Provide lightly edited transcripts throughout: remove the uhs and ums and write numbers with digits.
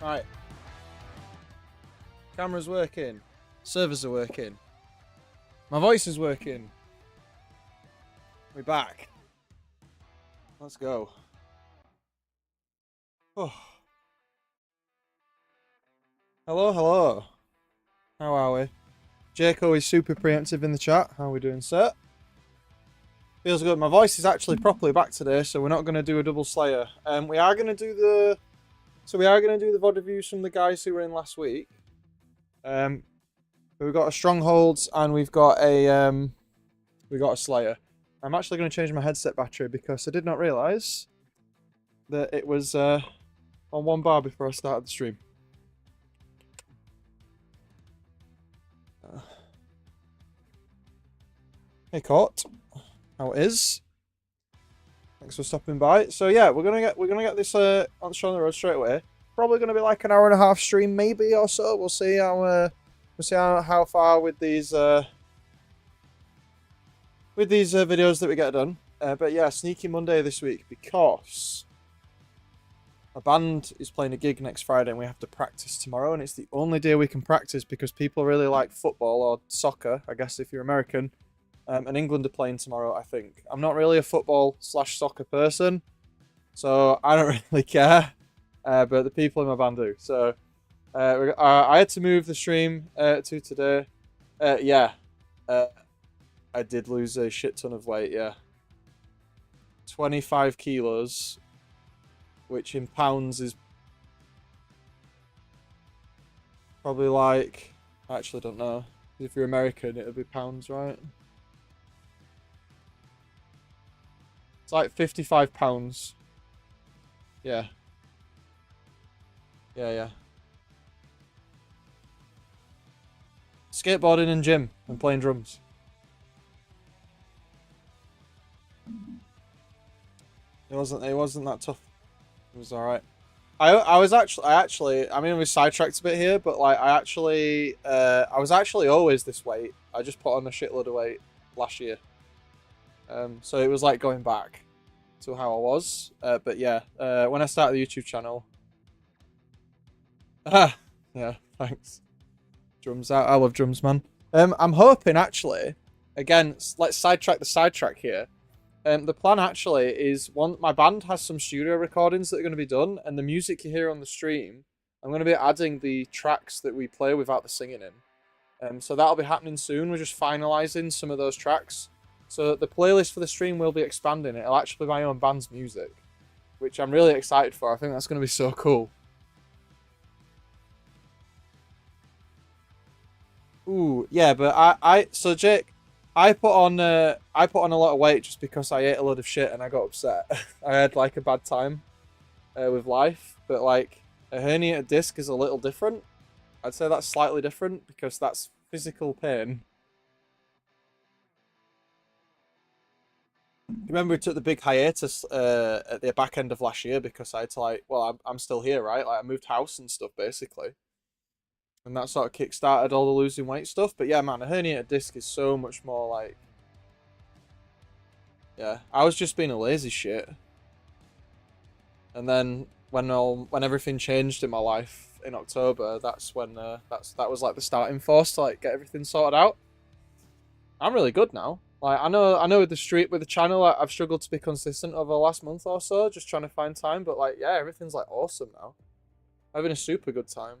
Right. Camera's working. Servers are working. My voice is working. We're back. Let's go. Oh. Hello, hello. How are we? Jaco is super preemptive in the chat. How are we doing, sir? Feels good. My voice is actually properly back today, so we're not going to do a double slayer. We are going to do the... So we are going to do the VoD reviews from the guys who were in last week. We've got a Strongholds and we've got a Slayer. I'm actually going to change my headset battery because I did not realise that it was on 1 bar before I started the stream. Hey Court, how it is? Thanks for stopping by. So yeah, we're gonna get this on the road straight away. Probably gonna be like an hour and a half stream, maybe or so. We'll see how far with these videos that we get done. But yeah, Sneaky Monday this week because a band is playing a gig next Friday and we have to practice tomorrow, and it's the only day we can practice because people really like football or soccer, I guess if you're American. And England are playing tomorrow, I think. I'm not really a football/soccer person, so I don't really care. But the people in my band do. So I had to move the stream to today. Yeah. I did lose a shit ton of weight, yeah. 25 kilos, which in pounds is probably like... I actually don't know. If you're American, it would be pounds, right? It's like 55 pounds. Yeah. Yeah. Skateboarding and gym and playing drums. It wasn't that tough. It was alright. I mean, we sidetracked a bit here, but like I was actually always this weight. I just put on a shitload of weight last year. So it was like going back to how I was. But yeah, when I started the YouTube channel. Yeah, thanks. Drums out. I love drums, man. I'm hoping actually, again, let's sidetrack the sidetrack here. The plan actually is my band has some studio recordings that are going to be done, and the music you hear on the stream, I'm going to be adding the tracks that we play without the singing in. So that'll be happening soon. We're just finalising some of those tracks. So the playlist for the stream will be expanding. It'll actually be my own band's music, which I'm really excited for. I think that's going to be so cool. Ooh, yeah, but so Jake, I put on a lot of weight just because I ate a lot of shit and I got upset. I had like a bad time with life, but like a herniated disc is a little different. I'd say that's slightly different because that's physical pain. Remember we took the big hiatus at the back end of last year because I had to like, well, I'm still here, right? Like I moved house and stuff basically. And that sort of kick-started all the losing weight stuff. But yeah, man, a herniated disc is so much more like... Yeah, I was just being a lazy shit. And then when everything changed in my life in October, that's when that was like the starting force to like get everything sorted out. I'm really good now. Like I know with the channel, like, I've struggled to be consistent over the last month or so, just trying to find time. But like, yeah, everything's like awesome now. I'm having a super good time.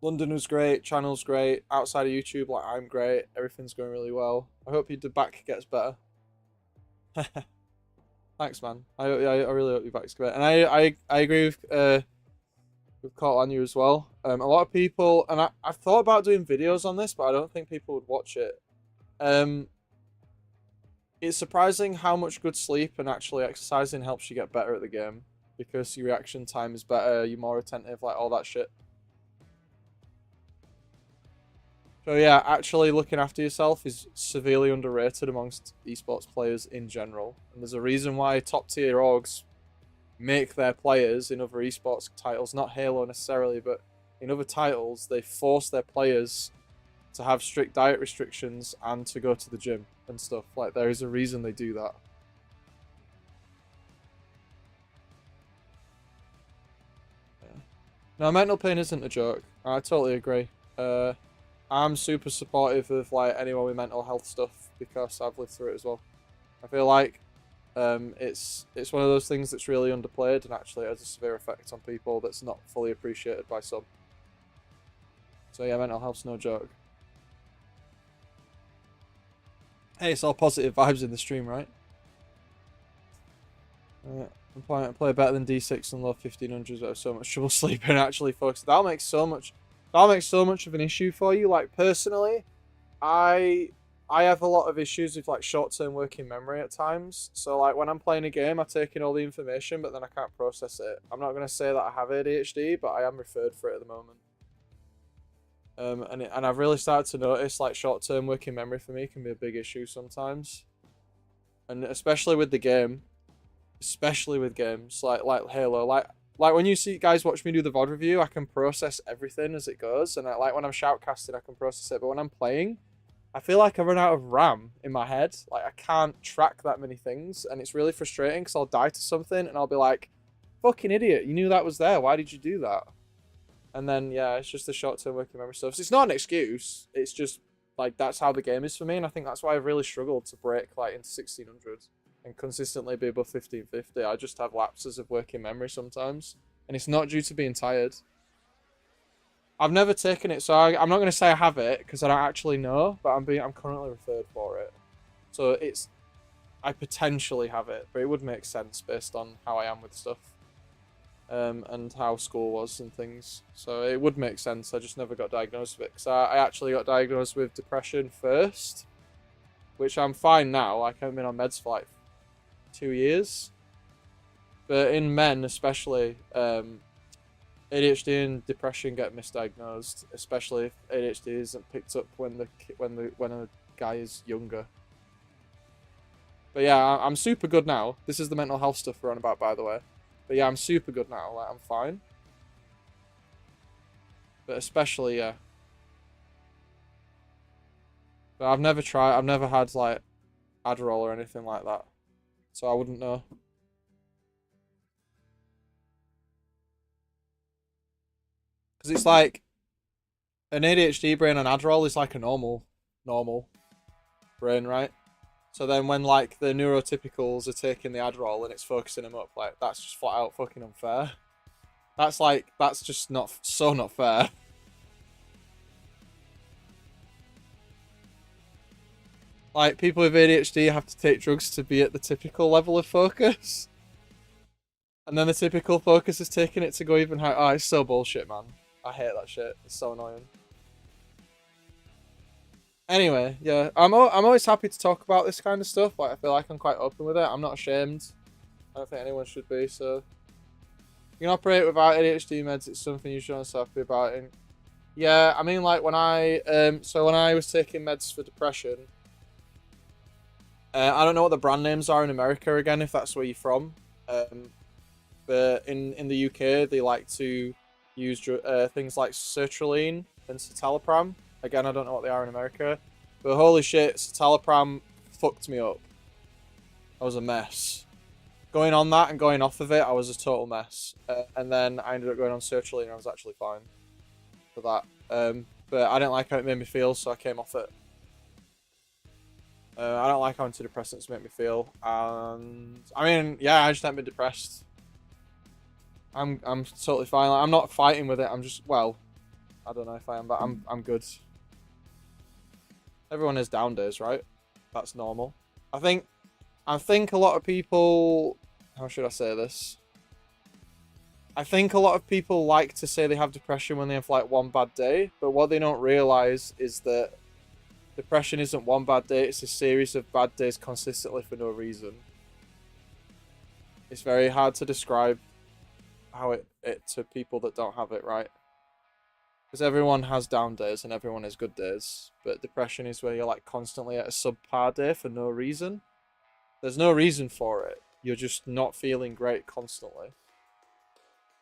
London was great, channel's great, outside of YouTube, like I'm great, everything's going really well. I hope your back gets better. Thanks, man. I really hope your back's better. And I agree with Court on you as well. A lot of people, and I've thought about doing videos on this, but I don't think people would watch it. It's surprising how much good sleep and actually exercising helps you get better at the game. Because your reaction time is better, you're more attentive, like all that shit. So yeah, actually looking after yourself is severely underrated amongst esports players in general. And there's a reason why top tier orgs make their players in other esports titles, not Halo necessarily, but in other titles, they force their players to have strict diet restrictions and to go to the gym and stuff. Like, there is a reason they do that. Yeah. No, mental pain isn't a joke. I totally agree. I'm super supportive of like anyone with mental health stuff because I've lived through it as well. I feel like it's one of those things that's really underplayed and actually has a severe effect on people that's not fully appreciated by some. So yeah, mental health's no joke. Hey, it's all positive vibes in the stream, right? I play better than D6 and low 1500s, but I have so much trouble sleeping and actually focusing. That'll make so much of an issue for you. Like personally, I have a lot of issues with like short-term working memory at times. So like when I'm playing a game, I take in all the information, but then I can't process it. I'm not gonna say that I have ADHD, but I am referred for it at the moment. And I've really started to notice like short-term working memory for me can be a big issue sometimes, and especially with the game, especially with games like Halo, like when you see guys watch me do the VoD review, I can process everything as it goes, and like when I'm shoutcasting, I can process it, but when I'm playing, I feel like I run out of RAM in my head. Like I can't track that many things, and it's really frustrating because I'll die to something and I'll be like, "Fucking idiot! You knew that was there. Why did you do that?" And then yeah, it's just the short-term working memory stuff. So it's not an excuse. It's just like that's how the game is for me, and I think that's why I've really struggled to break like into 1600 and consistently be above 1550. I just have lapses of working memory sometimes, and it's not due to being tired. I've never taken it, so I'm not going to say I have it because I don't actually know, but I'm currently referred for it. So I potentially have it, but it would make sense based on how I am with stuff. And how school was and things. So it would make sense. I just never got diagnosed with it. Because I actually got diagnosed with depression first, which I'm fine now. Like, I've been on meds for like 2 years. But in men, especially, ADHD and depression get misdiagnosed, especially if ADHD isn't picked up when a guy is younger. But yeah, I'm super good now. This is the mental health stuff we're on about, by the way. But yeah, I'm super good now. Like, I'm fine. But especially, yeah. But I've never had, like, Adderall or anything like that. So I wouldn't know. Because it's like, an ADHD brain on Adderall is like a normal brain, right? So then when, like, the neurotypicals are taking the Adderall and it's focusing them up, like, that's just flat out fucking unfair. That's just not fair. Like, people with ADHD have to take drugs to be at the typical level of focus. And then the typical focus is taking it to go even higher. Oh, it's so bullshit, man. I hate that shit. It's so annoying. Anyway, yeah, I'm always happy to talk about this kind of stuff. Like, I feel like I'm quite open with it. I'm not ashamed. I don't think anyone should be. So, you can operate without ADHD meds. It's something you should also be about. And yeah, I mean, like when I was taking meds for depression, I don't know what the brand names are in America again, if that's where you're from. But in the UK, they like to use things like sertraline and citalopram. Again, I don't know what they are in America. But holy shit, citalopram fucked me up. I was a mess. Going on that and going off of it, I was a total mess. And then I ended up going on sertraline and I was actually fine for that. But I didn't like how it made me feel, so I came off it. I don't like how antidepressants make me feel. And I mean, yeah, I just haven't been depressed. I'm totally fine. Like, I'm not fighting with it. I'm just, well, I don't know if I am, but I'm good. Everyone has down days, right? That's normal. I think a lot of people, how should I say this? I think a lot of people like to say they have depression when they have like one bad day, but what they don't realize is that depression isn't one bad day, it's a series of bad days consistently for no reason. It's very hard to describe how it to people that don't have it, right? Because everyone has down days and everyone has good days, but depression is where you're like constantly at a subpar day for no reason. There's no reason for it. You're just not feeling great constantly.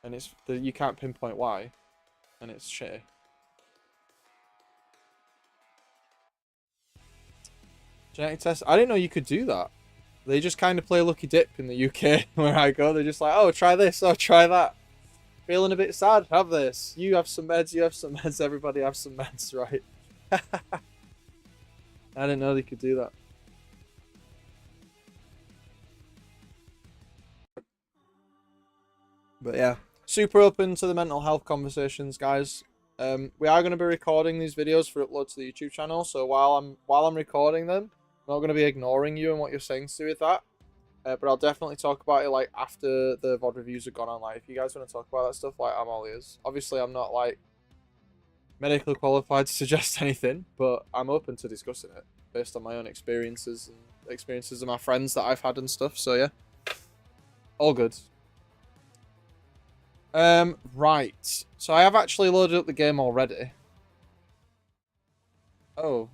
And you can't pinpoint why. And it's shitty. Genetic test? I didn't know you could do that. They just kind of play lucky dip in the UK where I go. They're just like, oh, try this, oh, try that. feeling a bit sad. Have this. You have some meds, you have some meds, everybody have some meds, right? I didn't know they could do that. But yeah, super open to the mental health conversations, guys. We are going to be recording these videos for upload to the YouTube channel. So while I'm recording them, I'm not going to be ignoring you and what you're saying to do with that. But I'll definitely talk about it like after the VoD reviews have gone on. Like if you guys want to talk about that stuff, like I'm all ears. Obviously, I'm not like medically qualified to suggest anything, but I'm open to discussing it based on my own experiences and experiences of my friends that I've had and stuff. So yeah, all good. Right. So I have actually loaded up the game already. Oh,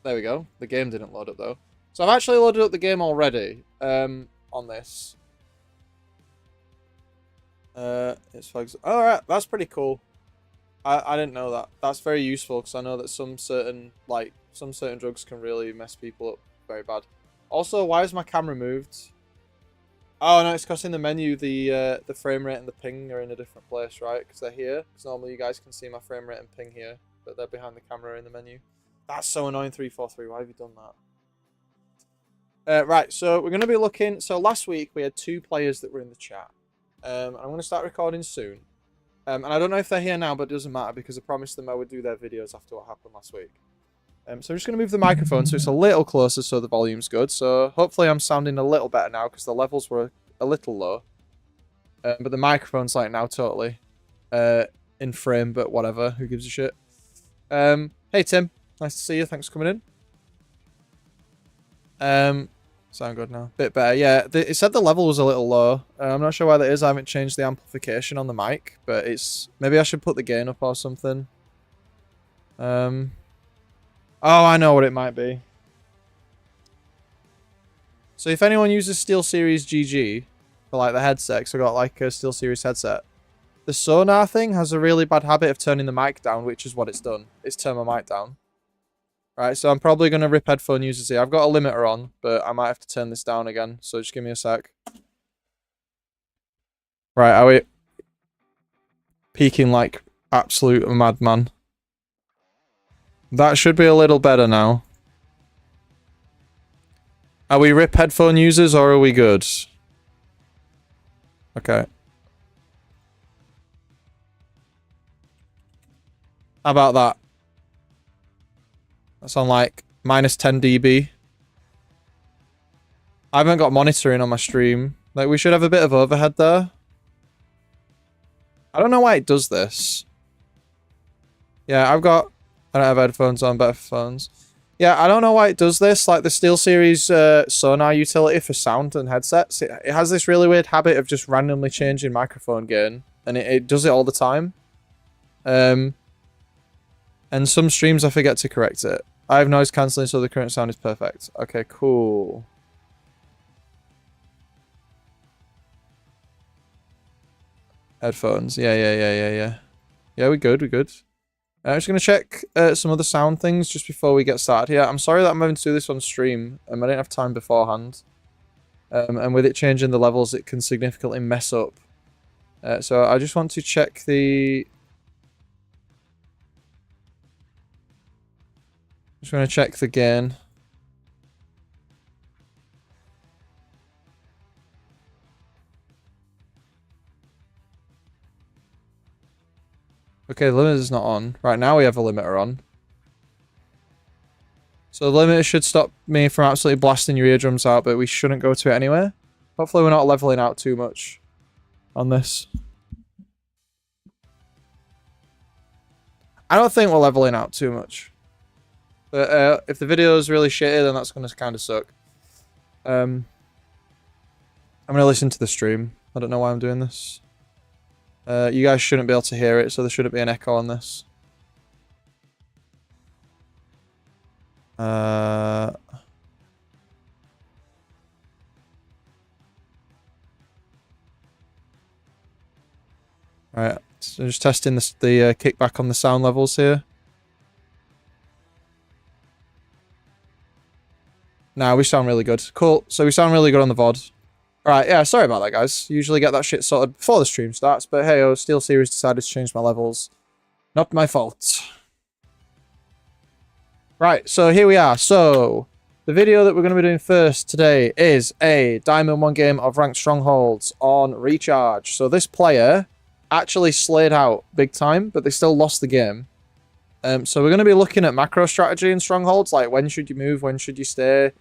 there we go. The game didn't load up though. So I've actually loaded up the game already. On this. It's flags. All right, that's pretty cool. I didn't know that. That's very useful because I know that some certain drugs can really mess people up very bad. Also, why is my camera moved? Oh no, it's because in the menu the frame rate and the ping are in a different place, right? Because they're here. Because normally you guys can see my frame rate and ping here, but they're behind the camera in the menu. That's so annoying. 343. Why have you done that? Right, so we're going to be looking. So last week we had 2 players that were in the chat. I'm going to start recording soon. And I don't know if they're here now, but it doesn't matter because I promised them I would do their videos after what happened last week. So I'm just going to move the microphone so it's a little closer so the volume's good. So hopefully I'm sounding a little better now because the levels were a little low. But the microphone's like now totally in frame, but whatever. Who gives a shit? Hey Tim, nice to see you. Thanks for coming in. Sound good now. Bit better. Yeah, it said the level was a little low. I'm not sure why that is. I haven't changed the amplification on the mic, but it's... Maybe I should put the gain up or something. Oh, I know what it might be. So if anyone uses SteelSeries GG for like the headset, because I got like a SteelSeries headset, the sonar thing has a really bad habit of turning the mic down, which is what it's done. It's turned my mic down. Right, so I'm probably going to rip headphone users here. I've got a limiter on, but I might have to turn this down again. So just give me a sec. Right, are we peaking like absolute madman? That should be a little better now. Are we rip headphone users or are we good? Okay. How about that? That's on like minus 10 dB. I haven't got monitoring on my stream. Like we should have a bit of overhead there. I don't know why it does this. Yeah, I don't have headphones on, better phones. Yeah, I don't know why it does this. Like the SteelSeries sonar utility for sound and headsets, it has this really weird habit of just randomly changing microphone gain. And it does it all the time. And some streams I forget to correct it. I have noise cancelling so the current sound is perfect. Okay, cool. Headphones. Yeah. Yeah, we're good. I'm just going to check some other sound things just before we get started here. I'm sorry that I'm having to do this on stream. I didn't have time beforehand. And with it changing the levels, it can significantly mess up. So I just want to check the... Just going to check the gain. Okay, the limiter's not on. Right, now we have a limiter on. So the limiter should stop me from absolutely blasting your eardrums out, but we shouldn't go to it anyway. Hopefully we're not leveling out too much on this. I don't think we're leveling out too much. But if the video is really shitty, then that's going to kind of suck. I'm going to listen to the stream. I don't know why I'm doing this. You guys shouldn't be able to hear it, so there shouldn't be an echo on this. Right, so just testing the kickback on the sound levels here. Nah, we sound really good. Cool. So we sound really good on the VoD. Right, yeah, sorry about that, guys. Usually get that shit sorted before the stream starts, but hey, Steel Series decided to change my levels. Not my fault. Right, so here we are. So, the video that we're going to be doing first today is a Diamond 1 game of Ranked Strongholds on Recharge. So this player actually slayed out big time, but they still lost the game. So we're going to be looking at macro strategy in Strongholds, like when should you move, when should you stay.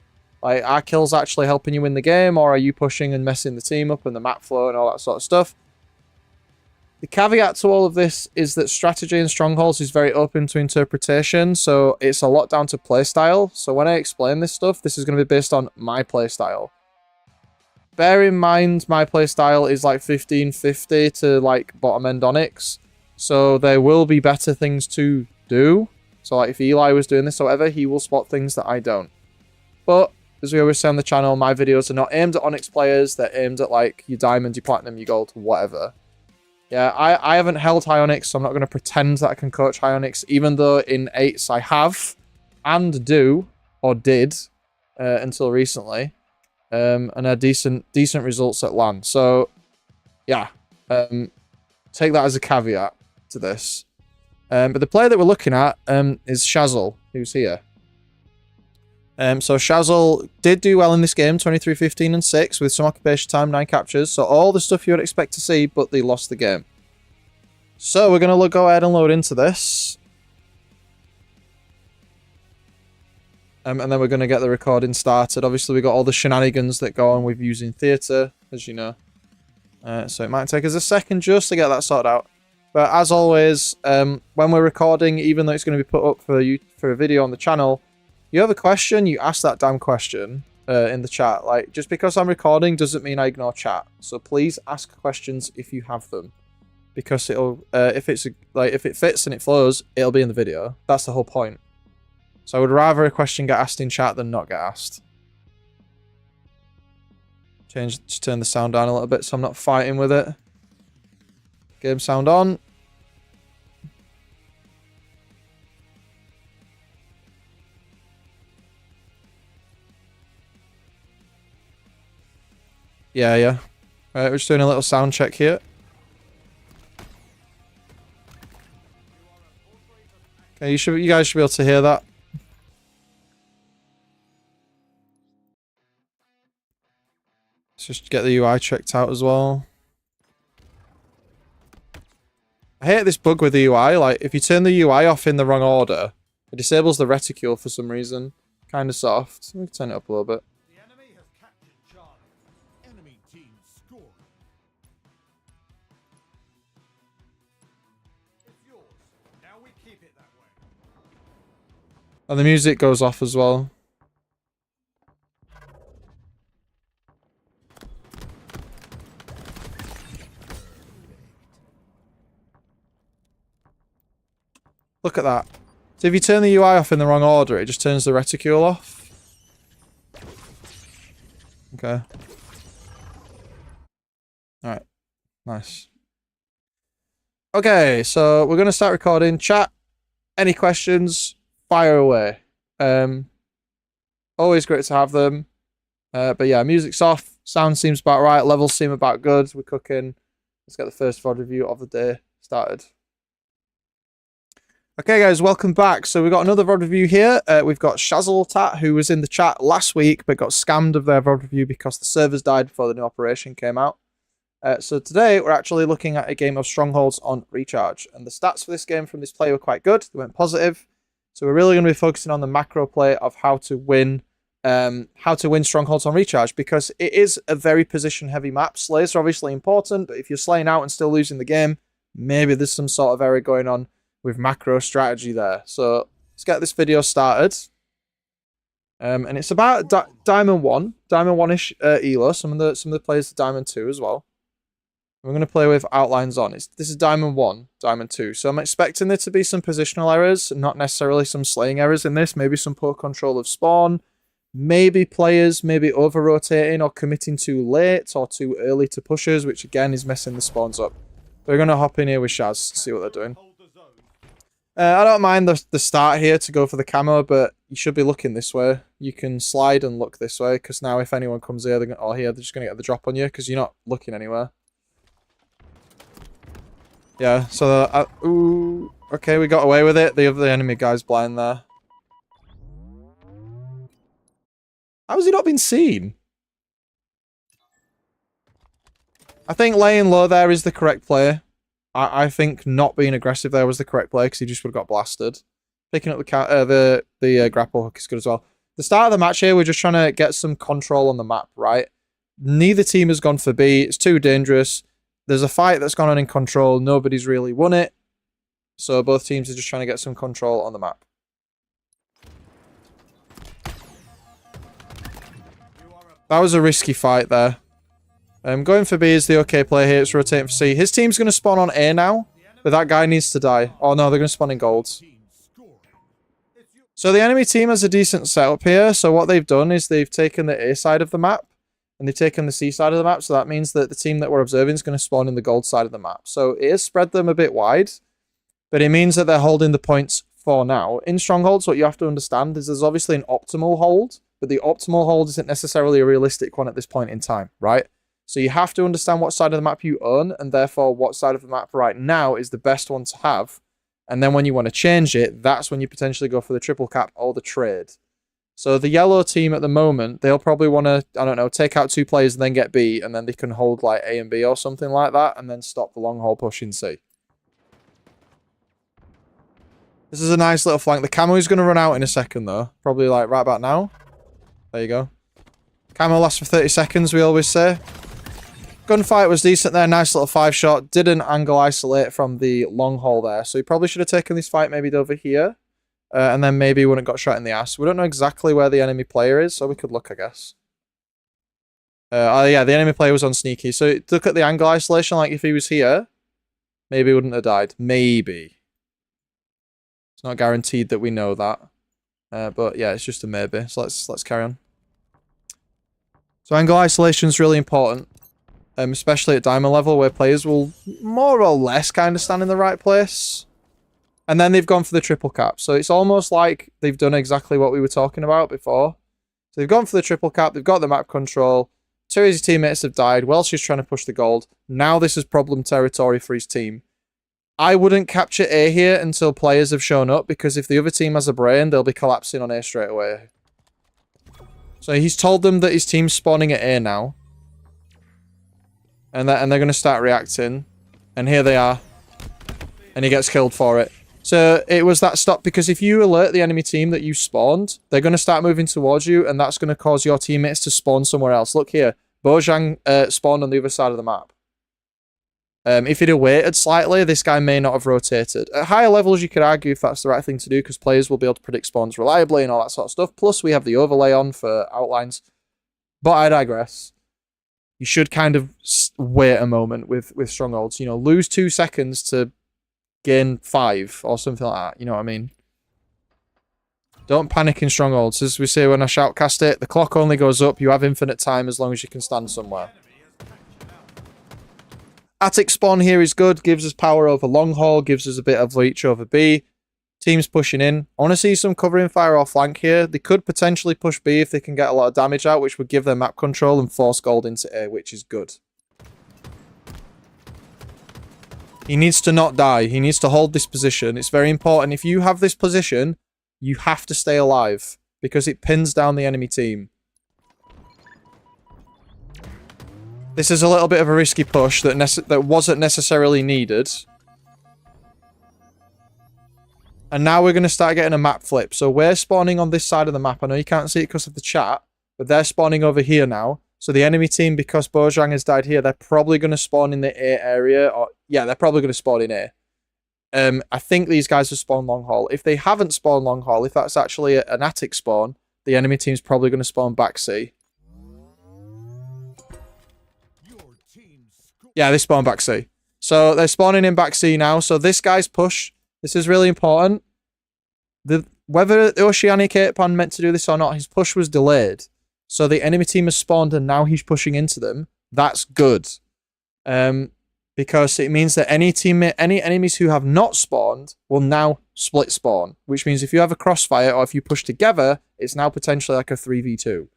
Like, are kills actually helping you win the game, or are you pushing and messing the team up and the map flow and all that sort of stuff? The caveat to all of this is that strategy in Strongholds is very open to interpretation, so it's a lot down to playstyle. So when I explain this stuff, this is going to be based on my playstyle. Bear in mind, my playstyle is like 1550 to like bottom end Onyx, so there will be better things to do. So like if Eli was doing this or whatever, he will spot things that I don't. But as we always say on the channel, my videos are not aimed at Onyx players. They're aimed at like your Diamond, your Platinum, your Gold, whatever. Yeah, I haven't held High Onyx, so I'm not going to pretend that I can coach High Onyx, even though in 8s I have and do, or did, until recently. And had decent results at LAN. So, yeah, take that as a caveat to this. But the player that we're looking at is Shazzle, who's here. So Shazzle did do well in this game, 23, 15, and 6, with some occupation time, 9 captures. So all the stuff you would expect to see, but they lost the game. So we're going to go ahead and load into this. And then we're going to get the recording started. Obviously, we got all the shenanigans that go on with using theatre, as you know. So it might take us a second just to get that sorted out. But as always, when we're recording, even though it's going to be put up for a video on the channel, you have a question, you ask that damn question in the chat. Like, just because I'm recording doesn't mean I ignore chat. So please ask questions if you have them, because it'll if it fits and it flows, it'll be in the video. That's the whole point. So I would rather a question get asked in chat than not get asked. Just turn the sound down a little bit so I'm not fighting with it. Game sound on. Yeah. Right, we're just doing a little sound check here. Okay, you guys should be able to hear that. Let's just get the UI checked out as well. I hate this bug with the UI. Like, if you turn the UI off in the wrong order, it disables the reticule for some reason. Kind of soft. Let me turn it up a little bit. And the music goes off as well. Look at that. So if you turn the UI off in the wrong order, it just turns the reticule off. Okay. Alright. Nice. Okay, so we're going to start recording. Chat, any questions? Fire away. Always great to have them. But yeah, music's off. Sound seems about right. Levels seem about good. We're cooking. Let's get the first VoD review of the day started. Okay, guys, welcome back. So we've got another VoD review here. We've got Shazzle, who was in the chat last week, but got scammed of their VoD review because the servers died before the new operation came out. So today, we're actually looking at a game of Strongholds on Recharge. And the stats for this game from this player were quite good. They went positive. So we're really going to be focusing on the macro play of how to win Strongholds on Recharge, because it is a very position-heavy map. Slays are obviously important, but if you're slaying out and still losing the game, maybe there's some sort of error going on with macro strategy there. So let's get this video started. And it's about Diamond 1, Diamond 1-ish elo. Some of the players are Diamond 2 as well. We're going to play with outlines on. This is Diamond 1, Diamond 2. So I'm expecting there to be some positional errors, not necessarily some slaying errors in this. Maybe some poor control of spawn. Maybe players maybe over-rotating or committing too late or too early to pushers, which again is messing the spawns up. We're going to hop in here with Shaz to see what they're doing. I don't mind the start here to go for the camo, but you should be looking this way. you can slide and look this way, because now if anyone comes here, or here, they're just going to get the drop on you, because you're not looking anywhere. Yeah, so, ooh, okay, we got away with it. The other enemy guy's blind there. How has he not been seen? I think laying low there is the correct play. I think not being aggressive there was the correct play, because he just would have got blasted. Picking up the grapple hook is good as well. The start of the match here, we're just trying to get some control on the map, right? Neither team has gone for B. It's too dangerous. There's a fight that's gone on in control. Nobody's really won it. So both teams are just trying to get some control on the map. That was a risky fight there. Going for B is the okay play here. It's rotating for C. His team's going to spawn on A now, but that guy needs to die. Oh no, they're going to spawn in golds. So the enemy team has a decent setup here. So what they've done is they've taken the A side of the map and they've taken the C side of the map. So that means that the team that we're observing is going to spawn in the gold side of the map. So it has spread them a bit wide, but it means that they're holding the points for now. In strongholds, what you have to understand is there's obviously an optimal hold, but the optimal hold isn't necessarily a realistic one at this point in time, right? So you have to understand what side of the map you own, and therefore what side of the map right now is the best one to have. And then when you want to change it, that's when you potentially go for the triple cap or the trade. So the yellow team at the moment, they'll probably want to, I don't know, take out 2 players and then get B, and then they can hold like A and B or something like that, and then stop the long haul push in C. This is a nice little flank. The camo is going to run out in a second though. Probably like right about now. There you go. Camo lasts for 30 seconds, we always say. Gunfight was decent there. Nice little 5-shot. Didn't angle isolate from the long haul there. So he probably should have taken this fight maybe over here. And then maybe wouldn't got shot in the ass. We don't know exactly where the enemy player is, so we could look, I guess. Oh yeah, the enemy player was on sneaky. So look at the angle isolation. Like if he was here, maybe he wouldn't have died. Maybe. It's not guaranteed that we know that. But yeah, it's just a maybe. So let's carry on. So angle isolation is really important. Especially at diamond level, where players will more or less kind of stand in the right place. And then they've gone for the triple cap. So it's almost like they've done exactly what we were talking about before. So they've gone for the triple cap, they've got the map control. 2 of his teammates have died. Welsh is trying to push the gold. Now this is problem territory for his team. I wouldn't capture A here until players have shown up, because if the other team has a brain, they'll be collapsing on A straight away. So he's told them that his team's spawning at A now. And they're going to start reacting. And here they are. And he gets killed for it. So it was that stop, because if you alert the enemy team that you spawned, they're going to start moving towards you, and that's going to cause your teammates to spawn somewhere else. Look here. Bojang spawned on the other side of the map. If he'd have waited slightly, this guy may not have rotated. At higher levels, you could argue if that's the right thing to do, because players will be able to predict spawns reliably and all that sort of stuff. Plus, we have the overlay on for outlines. But I digress. You should kind of wait a moment with strongholds. You know, lose 2 seconds to gain 5 or something like that. You know what I mean? Don't panic in strongholds. As we say when I shoutcast it, the clock only goes up. You have infinite time as long as you can stand somewhere. Attic spawn here is good. Gives us power over long haul. Gives us a bit of reach over B. Teams pushing in. I want to see some covering fire or flank here. They could potentially push B if they can get a lot of damage out, which would give them map control and force gold into A, which is good. He needs to not die. He needs to hold this position. It's very important. If you have this position, you have to stay alive, because it pins down the enemy team. This is a little bit of a risky push that wasn't necessarily needed. And now we're going to start getting a map flip. So we're spawning on this side of the map. I know you can't see it because of the chat, but they're spawning over here now. So the enemy team, because Bojang has died here, they're probably going to spawn in the A area. Or yeah, they're probably going to spawn in A. I think these guys have spawned long haul. If they haven't spawned long haul, if that's actually an attic spawn, the enemy team's probably going to spawn back C. Yeah, they spawn back C. So they're spawning in back C now. So this guy's push, this is really important. Whether the Oceanic 8-pan meant to do this or not, his push was delayed. So the enemy team has spawned and now he's pushing into them. That's good. because it means that any enemies who have not spawned will now split spawn, which means if you have a crossfire or if you push together, it's now potentially like a 3v2.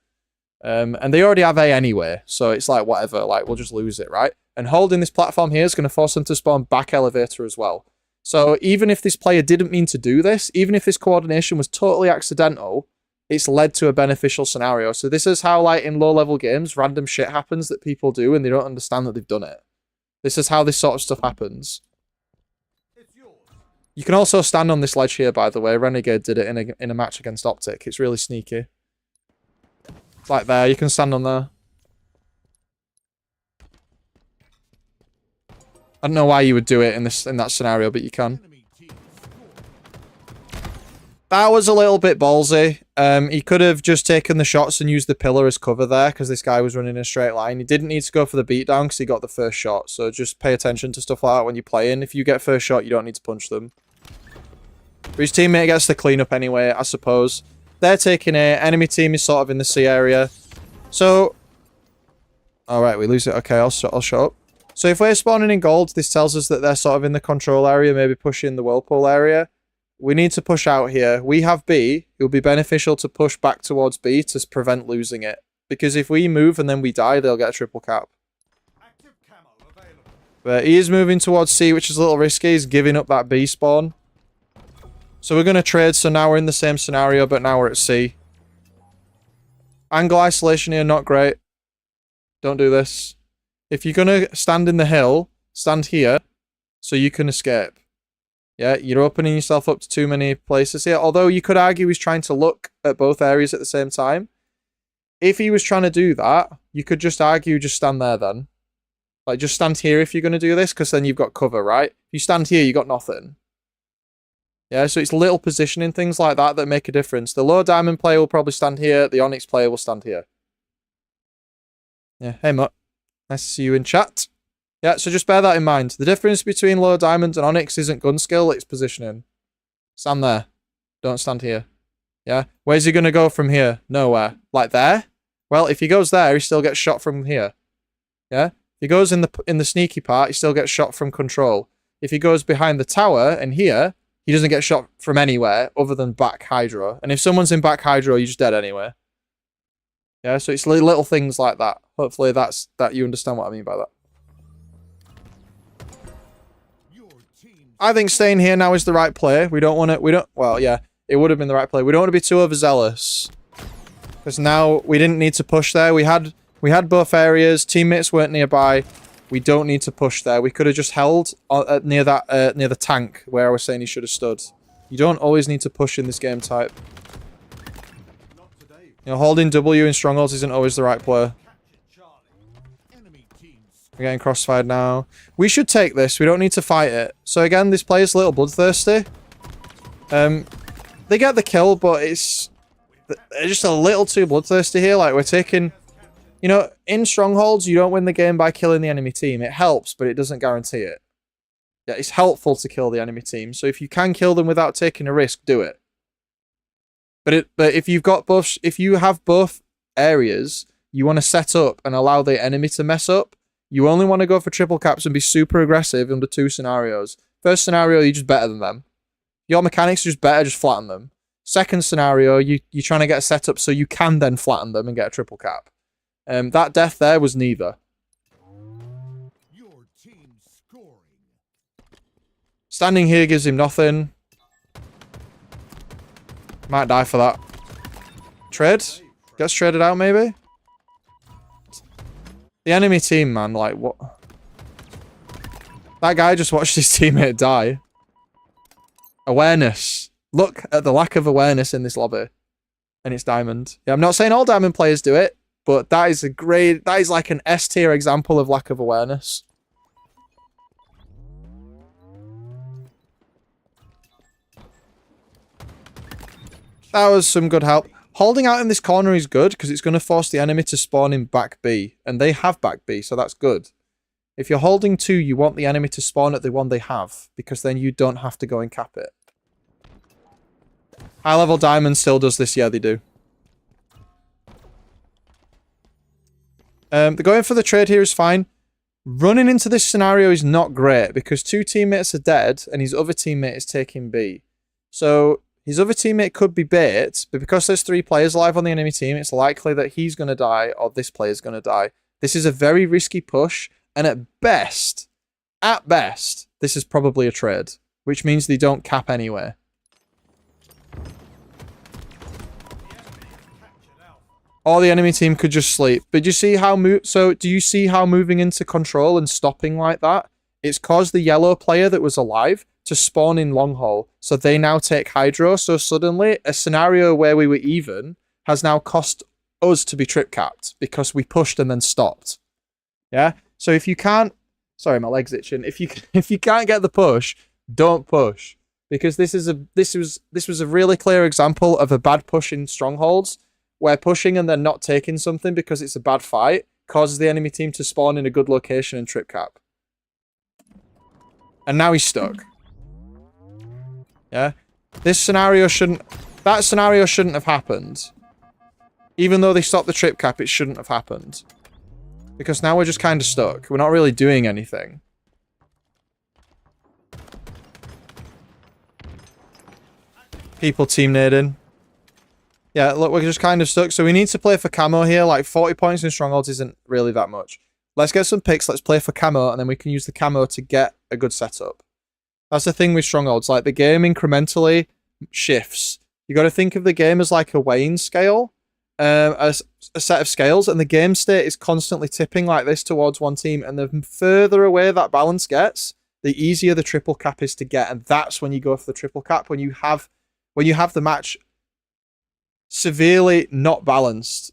And they already have A anyway, so it's like whatever, like we'll just lose it, right? And holding this platform here is going to force them to spawn back elevator as well. So even if this player didn't mean to do this, even if this coordination was totally accidental, it's led to a beneficial scenario. So this is how, like, in low-level games, random shit happens that people do and they don't understand that they've done it. This is how this sort of stuff happens. You can also stand on this ledge here, by the way. Renegade did it in a match against Optic. It's really sneaky. It's like there. You can stand on there. I don't know why you would do it in that scenario, but you can. That was a little bit ballsy. He could have just taken the shots and used the pillar as cover there, because this guy was running in a straight line. He didn't need to go for the beatdown because he got the first shot. So just pay attention to stuff like that when you're playing. If you get first shot, you don't need to punch them. But his teammate gets the cleanup anyway, I suppose. They're taking A. Enemy team is sort of in the C area. So... Alright, we lose it. Okay, I'll shut up. So if we're spawning in gold, this tells us that they're sort of in the control area, maybe pushing the whirlpool area. We need to push out here. We have B. It will be beneficial to push back towards B to prevent losing it. Because if we move and then we die, they'll get a triple cap. But he is moving towards C, which is a little risky. He's giving up that B spawn. So we're going to trade. So now we're in the same scenario, but now we're at C. Angle isolation here, not great. Don't do this. If you're going to stand in the hill, stand here so you can escape. Yeah, you're opening yourself up to too many places here. Although you could argue he's trying to look at both areas at the same time. If he was trying to do that, you could just argue just stand there then. Like, just stand here if you're going to do this, because then you've got cover, right? If you stand here, you got nothing. Yeah, so it's little positioning, things like that that make a difference. The low diamond player will probably stand here. The Onyx player will stand here. Yeah, hey, Mutt. Nice to see you in chat. Yeah, so just bear that in mind. The difference between low diamond and Onyx isn't gun skill, it's positioning. Stand there. Don't stand here. Yeah? Where's he going to go from here? Nowhere. Like there? Well, if he goes there, he still gets shot from here. Yeah? If he goes in the sneaky part, he still gets shot from control. If he goes behind the tower and here, he doesn't get shot from anywhere other than back hydro. And if someone's in back hydro, you're just dead anyway. Yeah, so it's little things like that. Hopefully that you understand what I mean by that. I think staying here now is the right play. Well, yeah, it would have been the right play. We don't want to be too overzealous. Because now we didn't need to push there. We had both areas. Teammates weren't nearby. We don't need to push there. We could have just held near the tank where I was saying he should have stood. You don't always need to push in this game type. You know, holding W in strongholds isn't always the right play. We're getting crossfired now. We should take this. We don't need to fight it. So again, this player's a little bloodthirsty. They get the kill, but they're just a little too bloodthirsty here. Like, we're taking... You know, in strongholds, you don't win the game by killing the enemy team. It helps, but it doesn't guarantee it. Yeah, it's helpful to kill the enemy team. So if you can kill them without taking a risk, do it. But if you have both areas, you want to set up and allow the enemy to mess up. You only want to go for triple caps and be super aggressive under two scenarios. First scenario, you're just better than them. Your mechanics are just better, just flatten them. Second scenario, you're trying to get a setup so you can then flatten them and get a triple cap. That death there was neither. Your team scoring. Standing here gives him nothing. Might die for that. Trade? Gets traded out, maybe? The enemy team, man, like, what? That guy just watched his teammate die. Awareness. Look at the lack of awareness in this lobby. And it's diamond. Yeah, I'm not saying all diamond players do it, but that is like an S tier example of lack of awareness. That was some good help. Holding out in this corner is good because it's going to force the enemy to spawn in back B. And they have back B, so that's good. If you're holding 2, you want the enemy to spawn at the one they have, because then you don't have to go and cap it. High level diamond still does this, yeah, they do. The going for the trade here is fine. Running into this scenario is not great because 2 teammates are dead and his other teammate is taking B. So his other teammate could be bait, but because there's 3 players alive on the enemy team, it's likely that he's going to die or this player's going to die. This is a very risky push, and at best, this is probably a trade, which means they don't cap anyway. Or the enemy team could just sleep. But do you see how do you see how moving into control and stopping like that, it's caused the yellow player that was alive to spawn in long haul. So they now take hydro. So suddenly a scenario where we were even has now cost us to be trip capped because we pushed and then stopped. Yeah. So if you can't, sorry, my leg's itching. If you can't get the push, don't push, because this was a really clear example of a bad push in strongholds, where pushing and then not taking something because it's a bad fight causes the enemy team to spawn in a good location and trip cap. And now he's stuck. Yeah? That scenario shouldn't have happened. Even though they stopped the trip cap, it shouldn't have happened. Because now we're just kind of stuck. We're not really doing anything. People team nading. Yeah, look, we're just kind of stuck. So we need to play for camo here. Like, 40 points in strongholds isn't really that much. Let's get some picks. Let's play for camo, and then we can use the camo to get a good setup. That's the thing with strongholds. Like, the game incrementally shifts. You got to think of the game as like a weighing scale, a set of scales, and the game state is constantly tipping like this towards one team. And the further away that balance gets, the easier the triple cap is to get. And that's when you go for the triple cap, when you have the match severely not balanced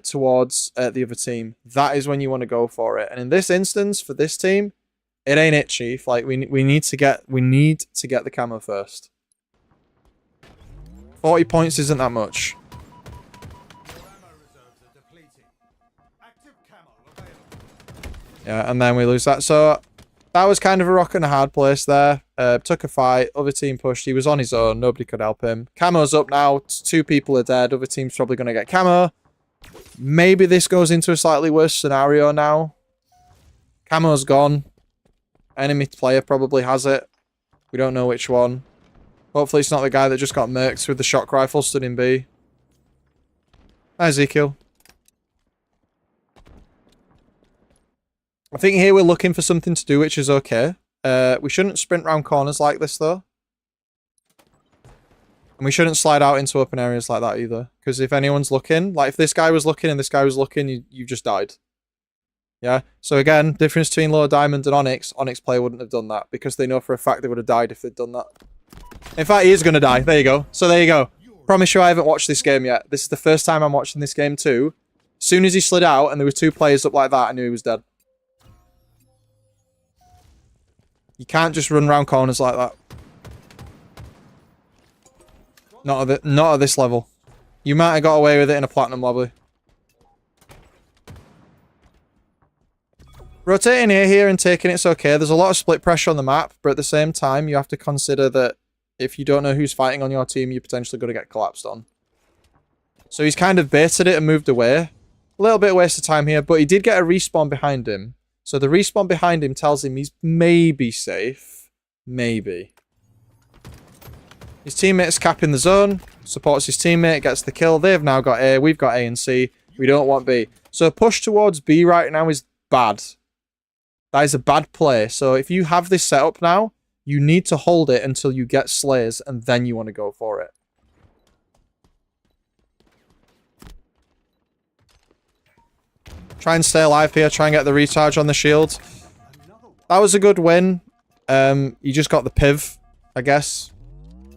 towards the other team. That is when you want to go for it. And in this instance, for this team, it ain't it, Chief. Like, we need to get the camo first. 40 points isn't that much. Yeah, and then we lose that. So that was kind of a rock and a hard place there. Took a fight. Other team pushed. He was on his own. Nobody could help him. Camo's up now. 2 people are dead. Other team's probably going to get camo. Maybe this goes into a slightly worse scenario now. Camo's gone. Enemy player probably has it. We don't know which one. Hopefully it's not the guy that just got murked with the shock rifle stood in B. Hi, Ezekiel. I think here we're looking for something to do, which is okay. We shouldn't sprint round corners like this, though. And we shouldn't slide out into open areas like that, either. Because if anyone's looking, like if this guy was looking and this guy was looking, you just died. Yeah? So again, difference between Lower Diamond and Onyx. Onyx player wouldn't have done that, because they know for a fact they would have died if they'd done that. In fact, he is going to die. There you go. So there you go. Promise you I haven't watched this game yet. This is the first time I'm watching this game, too. As soon as he slid out and there were 2 players up like that, I knew he was dead. You can't just run around corners like that. Not at this level. You might have got away with it in a platinum lobby. Rotating here and taking it's okay. There's a lot of split pressure on the map, but at the same time, you have to consider that if you don't know who's fighting on your team, you're potentially going to get collapsed on. So he's kind of baited it and moved away. A little bit of waste of time here, but he did get a respawn behind him. So the respawn behind him tells him he's maybe safe. Maybe. His teammate's capping the zone. Supports his teammate. Gets the kill. They've now got A. We've got A and C. We don't want B. So a push towards B right now is bad. That is a bad play. So if you have this set up now, you need to hold it until you get slays, and then you want to go for it. Try and stay alive here. Try and get the recharge on the shield. That was a good win. You just got the piv, I guess.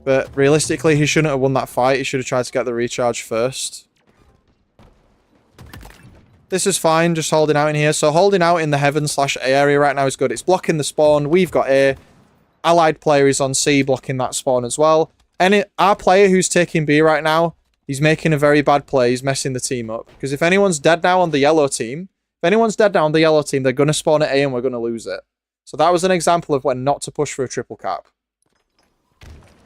But realistically, he shouldn't have won that fight. He should have tried to get the recharge first. This is fine, just holding out in here. So holding out in the heaven/A area right now is good. It's blocking the spawn. We've got A. Allied player is on C, blocking that spawn as well. And our player who's taking B right now, he's making a very bad play. He's messing the team up. Because if anyone's dead now on the yellow team, they're going to spawn at A and we're going to lose it. So that was an example of when not to push for a triple cap.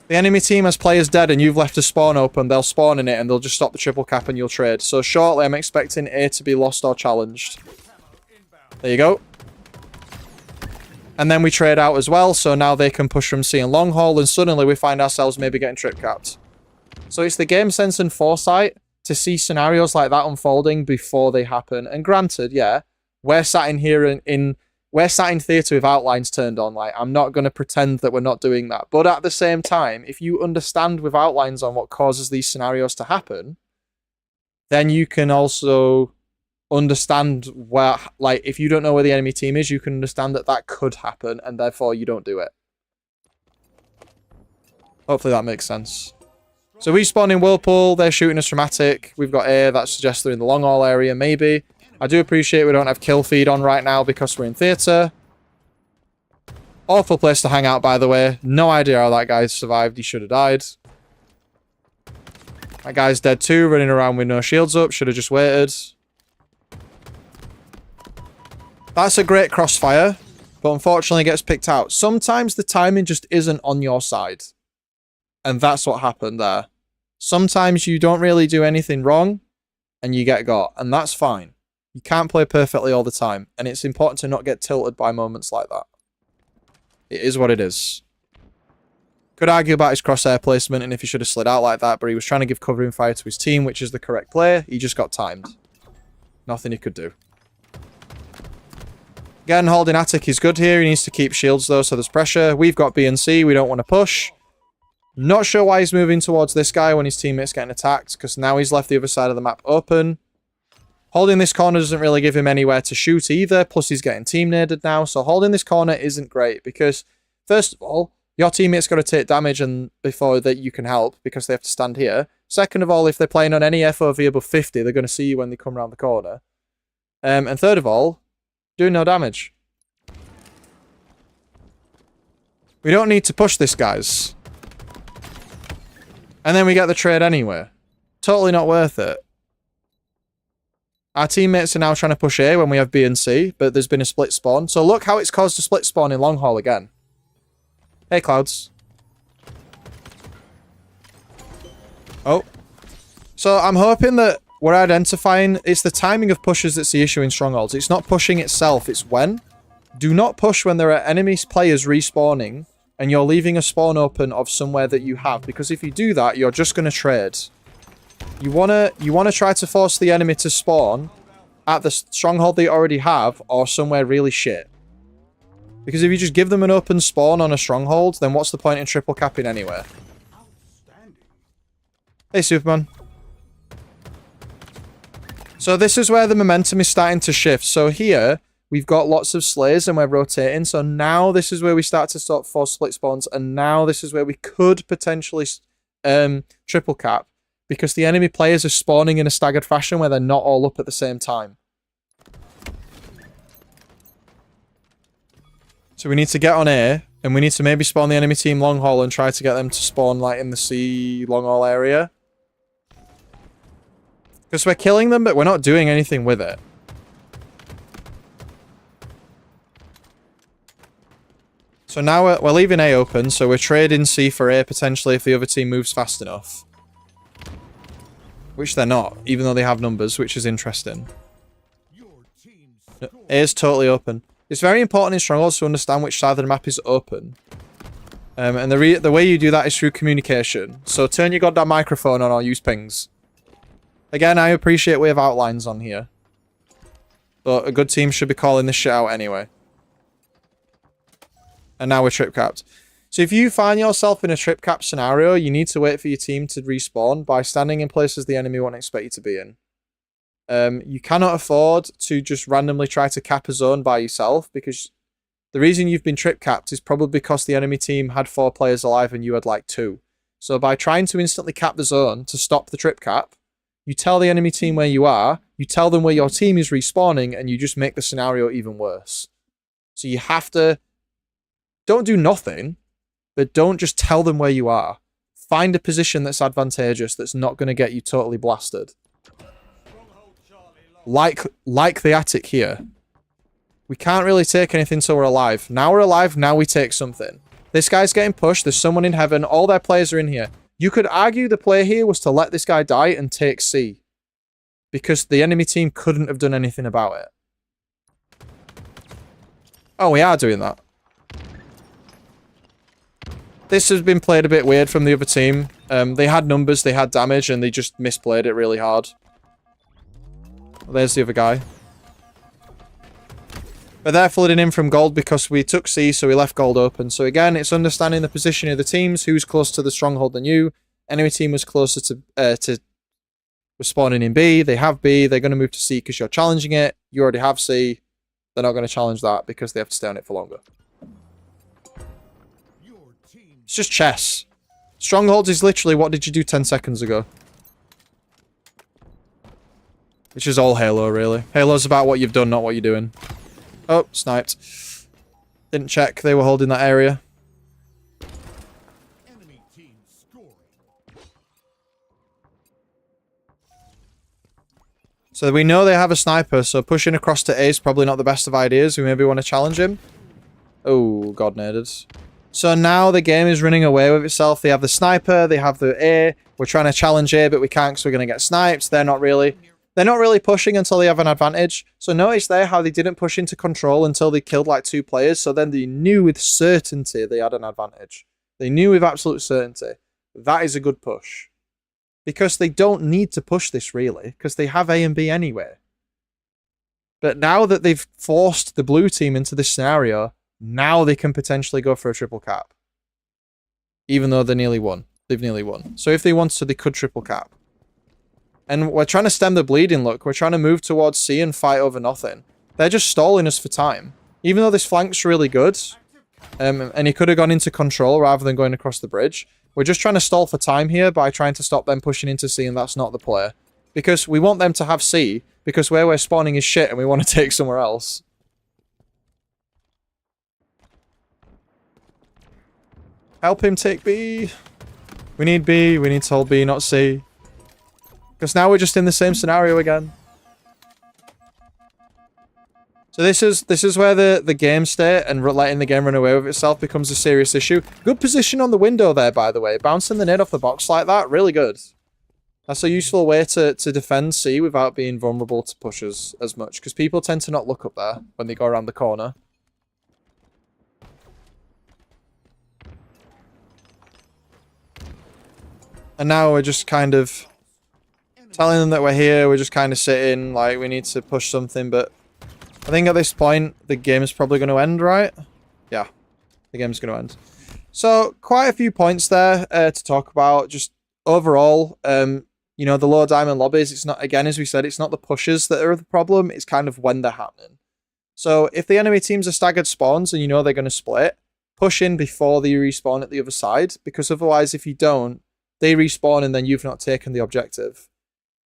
The enemy team has players dead and you've left a spawn open, they'll spawn in it and they'll just stop the triple cap and you'll trade. So shortly I'm expecting A to be lost or challenged. There you go. And then we trade out as well, so now they can push from C and long haul, and suddenly we find ourselves maybe getting trip capped. So it's the game sense and foresight to see scenarios like that unfolding before they happen. And granted, yeah, we're sat in here we're sat in theatre with outlines turned on. Like, I'm not going to pretend that we're not doing that. But at the same time, if you understand with outlines on what causes these scenarios to happen, then you can also understand where, like, if you don't know where the enemy team is, you can understand that that could happen, and therefore you don't do it. Hopefully that makes sense. So we spawn in Whirlpool, they're shooting us from attic. We've got A, that suggests they're in the long haul area, maybe. I do appreciate we don't have kill feed on right now because we're in theatre. Awful place to hang out, by the way. No idea how that guy survived, he should have died. That guy's dead too, running around with no shields up, should have just waited. That's a great crossfire, but unfortunately gets picked out. Sometimes the timing just isn't on your side. And that's what happened there. Sometimes you don't really do anything wrong, and you get got, and that's fine. You can't play perfectly all the time, and it's important to not get tilted by moments like that. It is what it is. Could argue about his crosshair placement and if he should have slid out like that, but he was trying to give covering fire to his team, which is the correct play. He just got timed. Nothing he could do. Again, holding attic is good here. He needs to keep shields though, so there's pressure. We've got B and C. We don't want to push. Not sure why he's moving towards this guy when his teammate's getting attacked, because now he's left the other side of the map open. Holding this corner doesn't really give him anywhere to shoot either, plus he's getting team naded now, so holding this corner isn't great, because first of all, your teammate's got to take damage and before that you can help, because they have to stand here. Second of all, if they're playing on any FOV above 50, they're going to see you when they come around the corner. And third of all, doing no damage. We don't need to push this, guys. And then we get the trade anyway. Totally not worth it. Our teammates are now trying to push A when we have B and C, but there's been a split spawn. So look how it's caused a split spawn in long haul again. Hey, Clouds. Oh. So I'm hoping that we're identifying... It's the timing of pushes that's the issue in strongholds. It's not pushing itself, it's when. Do not push when there are enemy players respawning and you're leaving a spawn open of somewhere that you have. Because if you do that, you're just going to trade. You wanna try to force the enemy to spawn at the stronghold they already have or somewhere really shit. Because if you just give them an open spawn on a stronghold, then what's the point in triple capping anyway? Hey, Superman. So this is where the momentum is starting to shift. So here, we've got lots of slays and we're rotating. So now this is where we start to force split spawns. And now this is where we could potentially triple cap. Because the enemy players are spawning in a staggered fashion where they're not all up at the same time. So we need to get on A, and we need to maybe spawn the enemy team long haul and try to get them to spawn like in the C long haul area. Because we're killing them, but we're not doing anything with it. So now we're leaving A open, so we're trading C for A potentially if the other team moves fast enough. Which they're not, even though they have numbers, which is interesting. A is totally open. It's very important in strongholds to understand which side of the map is open. And the way you do that is through communication. So turn your goddamn microphone on or use pings. Again, I appreciate we have outlines on here. But a good team should be calling this shit out anyway. And now we're trip capped. So if you find yourself in a trip cap scenario, you need to wait for your team to respawn by standing in places the enemy won't expect you to be in. You cannot afford to just randomly try to cap a zone by yourself, because the reason you've been trip capped is probably because the enemy team had 4 players alive and you had like 2. So by trying to instantly cap the zone to stop the trip cap, you tell the enemy team where you are, you tell them where your team is respawning, and you just make the scenario even worse. So you have to... Don't do nothing, but don't just tell them where you are. Find a position that's advantageous, that's not going to get you totally blasted. Like the attic here. We can't really take anything till we're alive. Now we're alive, now we take something. This guy's getting pushed, there's someone in heaven, all their players are in here. You could argue the play here was to let this guy die and take C. Because the enemy team couldn't have done anything about it. Oh, we are doing that. This has been played a bit weird from the other team. They had numbers, they had damage, and they just misplayed it really hard. There's the other guy. But they're flooding in from gold because we took C, so we left gold open. So again, it's understanding the position of the teams, who's closer to the stronghold than you. Enemy team was closer to was spawning in B. They have B. They're going to move to C because you're challenging it. You already have C. They're not going to challenge that because they have to stay on it for longer. It's just chess. Strongholds is literally what did you do 10 seconds ago? Which is all Halo, really. Halo's about what you've done, not what you're doing. Oh, sniped. Didn't check they were holding that area. Enemy team scoring. So we know they have a sniper, so pushing across to A is probably not the best of ideas. We maybe want to challenge him. Oh, God naded. So now the game is running away with itself. They have the sniper, they have the A. We're trying to challenge A, but we can't because we're going to get sniped. They're not really pushing until they have an advantage. So notice there how they didn't push into control until they killed like 2 players. So then they knew with certainty they had an advantage. They knew with absolute certainty. That is a good push. Because they don't need to push this really, because they have A and B anyway. But now that they've forced the blue team into this scenario, now they can potentially go for a triple cap. Even though they nearly won. They've nearly won. So if they wanted to, they could triple cap. And we're trying to stem the bleeding, look. We're trying to move towards C and fight over nothing. They're just stalling us for time. Even though this flank's really good, and he could have gone into control rather than going across the bridge, we're just trying to stall for time here by trying to stop them pushing into C, and that's not the play. Because we want them to have C, because where we're spawning is shit and we want to take somewhere else. Help him take B. We need B. We need to hold B, not C. Because now we're just in the same scenario again. So this is where the game state and letting the game run away with itself becomes a serious issue. Good position on the window there, by the way. Bouncing the nade off the box like that, really good. That's a useful way to defend C without being vulnerable to pushes as much. Because people tend to not look up there when they go around the corner. And now we're just kind of telling them that we're here, we're just kind of sitting, like, we need to push something, but I think at this point, the game is probably going to end, right? Yeah, the game's going to end. So, quite a few points there to talk about, just overall, you know, the low diamond lobbies, it's not, again, as we said, it's not the pushes that are the problem, it's kind of when they're happening. So, if the enemy teams are staggered spawns and you know they're going to split, push in before they respawn at the other side, because otherwise, if you don't, they respawn and then you've not taken the objective.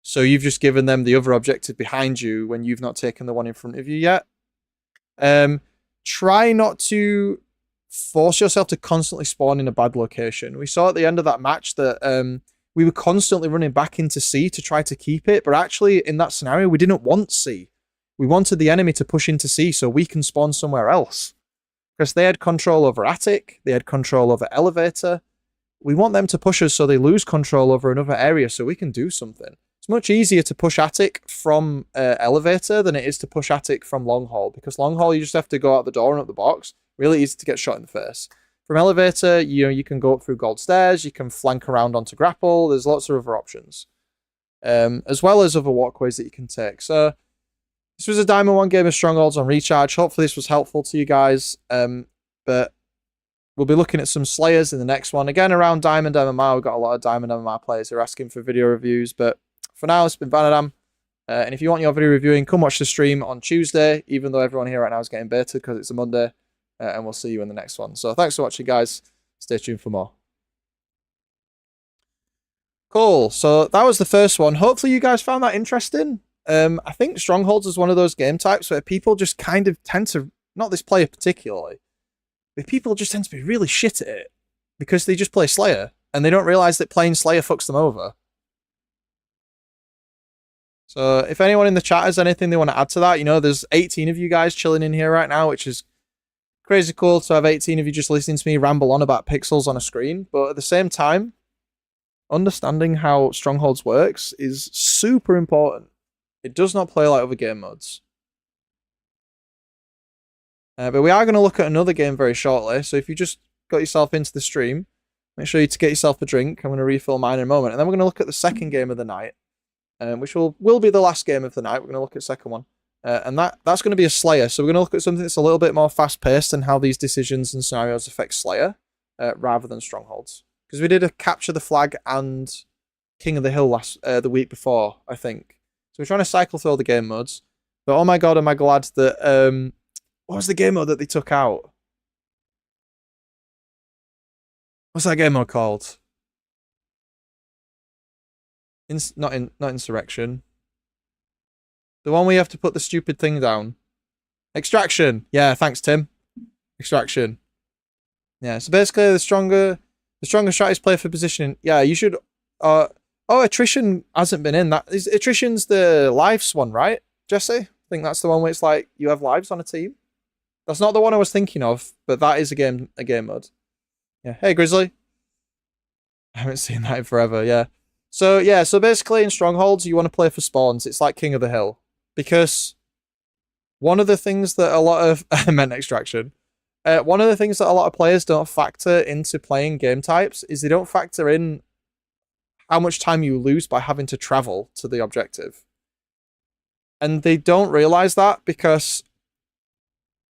So you've just given them the other objective behind you when you've not taken the one in front of you yet. Try not to force yourself to constantly spawn in a bad location. We saw at the end of that match that we were constantly running back into C to try to keep it, but actually in that scenario we didn't want C. We wanted the enemy to push into C so we can spawn somewhere else. Because they had control over attic, they had control over elevator. We want them to push us so they lose control over another area so we can do something. It's much easier to push attic from elevator than it is to push attic from long haul, because long haul you just have to go out the door and up the box. Really easy to get shot in the face. From elevator, you know, you can go up through gold stairs, you can flank around onto grapple. There's lots of other options, as well as other walkways that you can take. So this was a Diamond 1 game of Strongholds on Recharge. Hopefully this was helpful to you guys. But we'll be looking at some Slayers in the next one. Again, around Diamond MMR, we've got a lot of Diamond MMR players who are asking for video reviews, but for now, it's been Vanadam. And if you want your video reviewing, come watch the stream on Tuesday, even though everyone here right now is getting baited because it's a Monday. And we'll see you in the next one. So thanks for watching, guys. Stay tuned for more. Cool. So that was the first one. Hopefully you guys found that interesting. I think Strongholds is one of those game types where people just kind of tend to, not this player particularly, but people just tend to be really shit at it because they just play Slayer and they don't realize that playing Slayer fucks them over. So if anyone in the chat has anything they want to add to that, you know, there's 18 of you guys chilling in here right now, which is crazy cool to have 18 of you just listening to me ramble on about pixels on a screen. But at the same time, understanding how Strongholds works is super important. It does not play like other game modes. But we are going to look at another game very shortly. So if you just got yourself into the stream, make sure you get yourself a drink. I'm going to refill mine in a moment. And then we're going to look at the second game of the night, which will be the last game of the night. We're going to look at the second one. And that's going to be a Slayer. So we're going to look at something that's a little bit more fast-paced and how these decisions and scenarios affect Slayer rather than Strongholds. Because we did a Capture the Flag and King of the Hill the week before, I think. So we're trying to cycle through all the game modes. But oh my god, am I glad that... what was the game mode that they took out? What's that game mode called? Not Insurrection. The one where you have to put the stupid thing down. Extraction. Yeah, thanks, Tim. Extraction. Yeah, so basically the stronger strategies play for positioning. Yeah, you should... oh, attrition hasn't been in. Attrition's the lives one, right, Jesse? I think that's the one where it's like you have lives on a team. That's not the one I was thinking of, but that is a game mode. Yeah. Hey, Grizzly. I haven't seen that in forever, yeah. So basically in Strongholds, you want to play for spawns. It's like King of the Hill. Because one of the things that a lot of... I meant Extraction. One of the things that a lot of players don't factor into playing game types is they don't factor in how much time you lose by having to travel to the objective. And they don't realize that because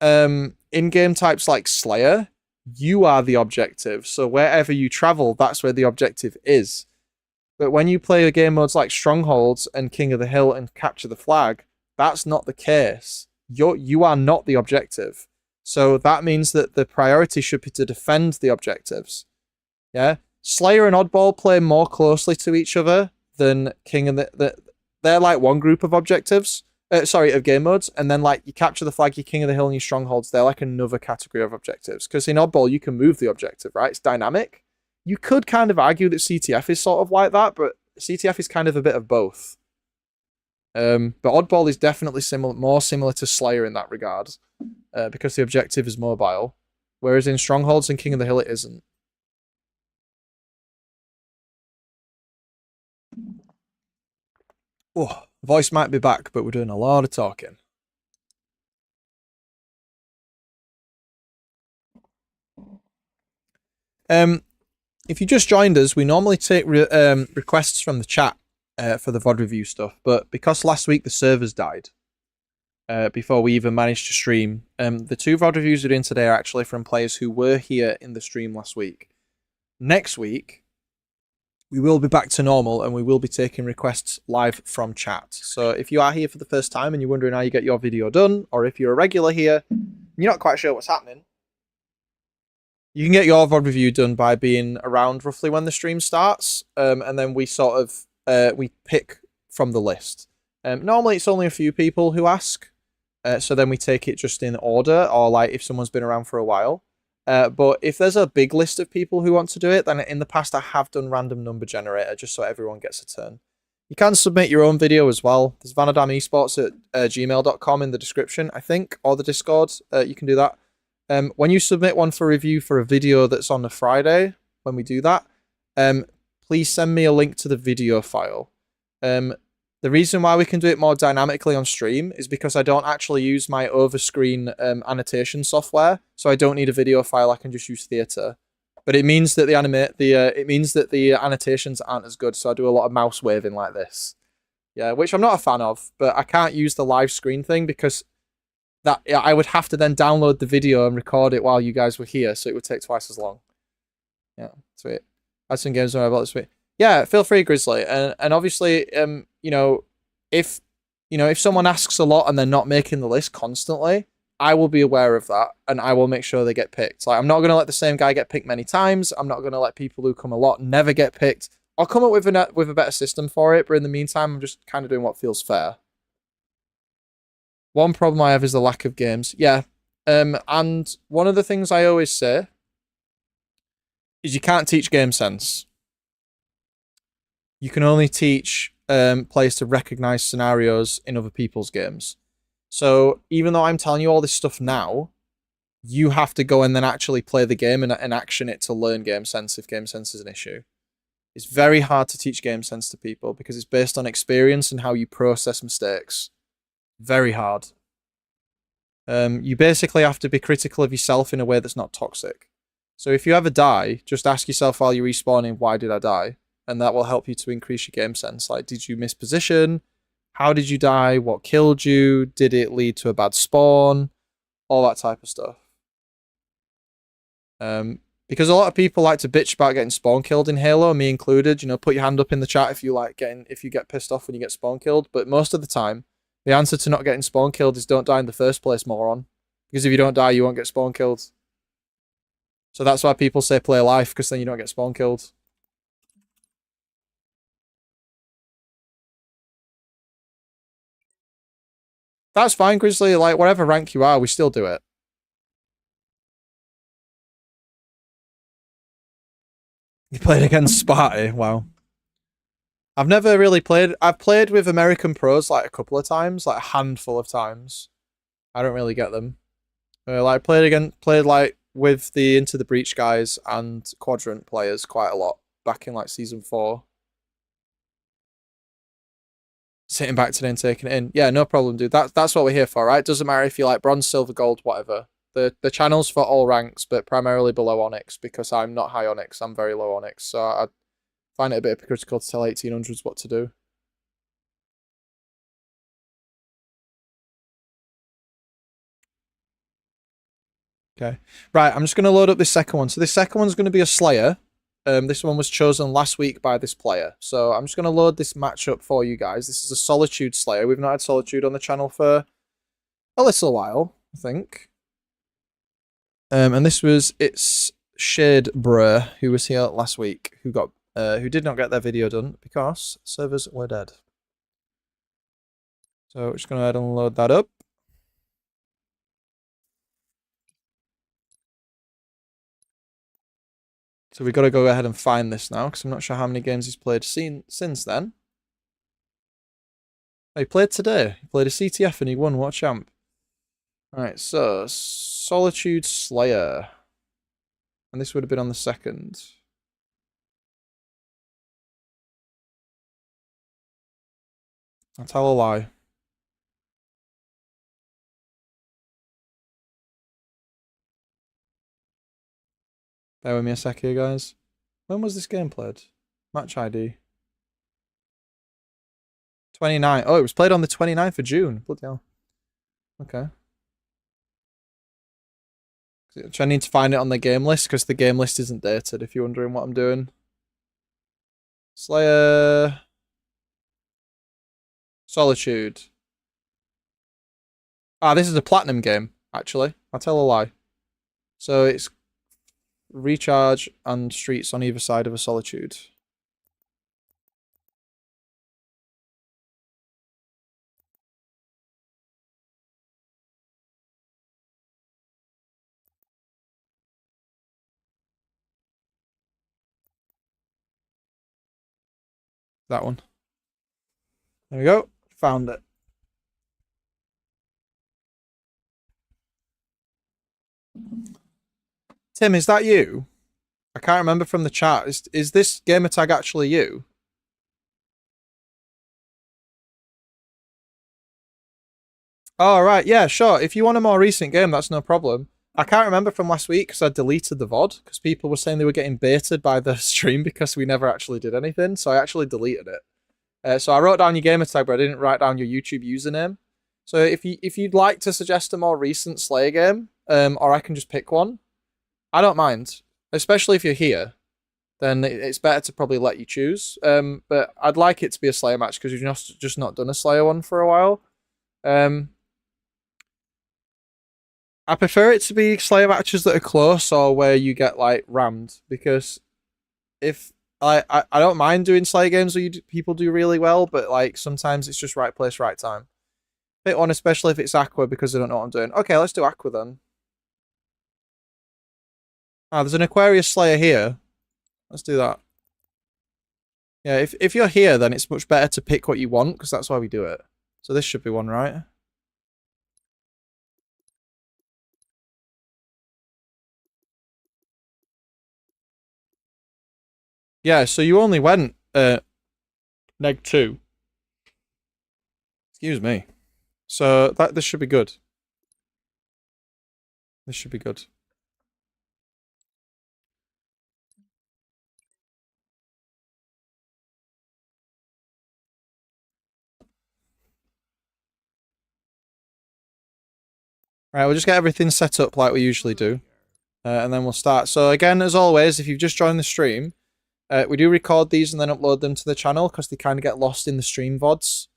in game types like Slayer, you are the objective. So wherever you travel, that's where the objective is. But when you play game modes like Strongholds and King of the Hill and Capture the Flag, that's not the case. You are not the objective. So that means that the priority should be to defend the objectives. Yeah? Slayer and Oddball play more closely to each other than King and they're like one group of objectives. Of game modes. And then like you Capture the Flag, your King of the Hill and your Strongholds, they're like another category of objectives. Because in Oddball, you can move the objective, right? It's dynamic. You could kind of argue that CTF is sort of like that, but CTF is kind of a bit of both. But Oddball is definitely more similar to Slayer in that regard, because the objective is mobile, whereas in Strongholds and King of the Hill it isn't. Oh, voice might be back, but we're doing a lot of talking. If you just joined us, we normally take requests from the chat for the VoD review stuff, but because last week the servers died before we even managed to stream, the 2 VoD reviews we're doing today are actually from players who were here in the stream last week. Next week, we will be back to normal and we will be taking requests live from chat. So if you are here for the first time and you're wondering how you get your video done, or if you're a regular here and you're not quite sure what's happening, you can get your VoD review done by being around roughly when the stream starts, and then we sort of we pick from the list. Normally it's only a few people who ask, so then we take it just in order, or like if someone's been around for a while. But if there's a big list of people who want to do it, then in the past I have done random number generator just so everyone gets a turn. You can submit your own video as well. There's Vanadam Esports at gmail.com in the description, I think, or the Discord. You can do that. When you submit one for review for a video that's on a Friday, when we do that, please send me a link to the video file. The reason why we can do it more dynamically on stream is because I don't actually use my overscreen annotation software, so I don't need a video file. I can just use Theatre, but it means that the annotations aren't as good. So I do a lot of mouse waving like this, yeah, which I'm not a fan of. But I can't use the live screen thing because I would have to then download the video and record it while you guys were here, so it would take twice as long. Yeah, sweet. I had some games about this week. Yeah, feel free, Grizzly, and obviously, if someone asks a lot and they're not making the list constantly, I will be aware of that and I will make sure they get picked. Like, I'm not gonna let the same guy get picked many times. I'm not gonna let people who come a lot never get picked. I'll come up with a better system for it, but in the meantime, I'm just kind of doing what feels fair. One problem I have is the lack of games. Yeah, and one of the things I always say is you can't teach game sense. You can only teach players to recognize scenarios in other people's games. So even though I'm telling you all this stuff now, you have to go and then actually play the game and action it to learn game sense if game sense is an issue. It's very hard to teach game sense to people because it's based on experience and how you process mistakes. Very hard. You basically have to be critical of yourself in a way that's not toxic. So if you ever die, just ask yourself while you're respawning, why did I die? And that will help you to increase your game sense. Like, did you miss position? How did you die? What killed you? Did it lead to a bad spawn? All that type of stuff. Because a lot of people like to bitch about getting spawn killed in Halo, me included. You know, put your hand up in the chat if you get pissed off when you get spawn killed. But most of the time, the answer to not getting spawn killed is don't die in the first place, moron. Because if you don't die, you won't get spawn killed. So that's why people say play life, because then you don't get spawn killed. That's fine, Grizzly. Like, whatever rank you are, we still do it. You played against Sparty? Wow. I've never really played... I've played with American pros, like, a couple of times. Like, a handful of times. I don't really get them. Like, played, like, with the Into the Breach guys and Quadrant players quite a lot. Back in, like, Season 4. Sitting back today and taking it in. Yeah, no problem, dude. That's what we're here for, right? Doesn't matter if you like bronze, silver, gold, whatever. The channel's for all ranks, but primarily below Onyx, because I'm not high Onyx. I'm very low Onyx, so I find it a bit hypocritical to tell 1800s what to do. Okay. Right, I'm just going to load up this second one. So this second one's going to be a Slayer. This one was chosen last week by this player. So I'm just going to load this matchup for you guys. This is a Solitude Slayer. We've not had Solitude on the channel for a little while, I think. And it's Shade Bruh, who was here last week, who did not get their video done because servers were dead. So we're just going to go ahead and load that up. So we've got to go ahead and find this now, because I'm not sure how many games he's played since then. Oh, he played today. He played a CTF and he won. What a champ. Alright, so Solitude Slayer. And this would have been on the 2nd. I'll tell a lie. Bear with me a sec here, guys. When was this game played? Match ID. 29. Oh, it was played on the 29th of June. Bloody hell. Okay. I need to find it on the game list, because the game list isn't dated, if you're wondering what I'm doing. Slayer. Solitude. Ah, this is a platinum game, actually. I'll tell a lie. So it's Recharge and Streets on either side of a Solitude. That one. There we go. Found it. Tim, is that you? I can't remember from the chat. Is this gamertag actually you? Oh, right. Yeah, sure. If you want a more recent game, that's no problem. I can't remember from last week because I deleted the VoD because people were saying they were getting baited by the stream because we never actually did anything. So I actually deleted it. So I wrote down your gamertag, but I didn't write down your YouTube username. So if you'd like to suggest a more recent Slayer game, or I can just pick one, I don't mind. Especially if you're here, then it's better to probably let you choose. But I'd like it to be a Slayer match because you've just not done a Slayer one for a while. I prefer it to be Slayer matches that are close or where you get like rammed, because if I don't mind doing Slayer games where people do really well, but like sometimes it's just right place, right time. Pick one, especially if it's Aqua, because I don't know what I'm doing. Okay, let's do Aqua then. Ah, there's an Aquarius Slayer here. Let's do that. Yeah, if you're here, then it's much better to pick what you want, because that's why we do it. So this should be one, right? Yeah, so you only went neg 2. Excuse me. So this should be good. This should be good. Right, we'll just get everything set up like we usually do. And then we'll start. So again, as always, if you've just joined the stream, we do record these and then upload them to the channel because they kind of get lost in the stream VoDs.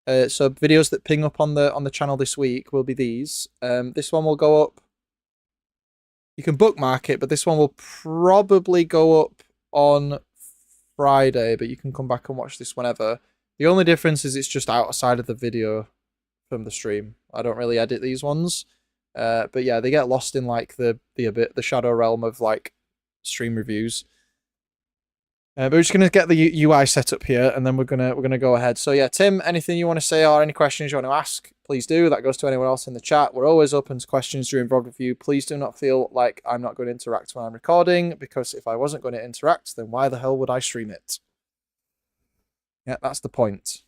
So videos that ping up on the channel this week will be these. This one will go up. You can bookmark it, but this one will probably go up on Friday, but you can come back and watch this whenever. The only difference is it's just outside of the video from the stream. I don't really edit these ones. But yeah, they get lost in like the shadow realm of like stream reviews. But we're just gonna get the UI set up here, and then we're gonna go ahead. So yeah, Tim, anything you want to say or any questions you want to ask, please do. That goes to anyone else in the chat. We're always open to questions during VoD review. Please do not feel like I'm not going to interact when I'm recording, because if I wasn't going to interact, then why the hell would I stream it? Yeah, that's the point.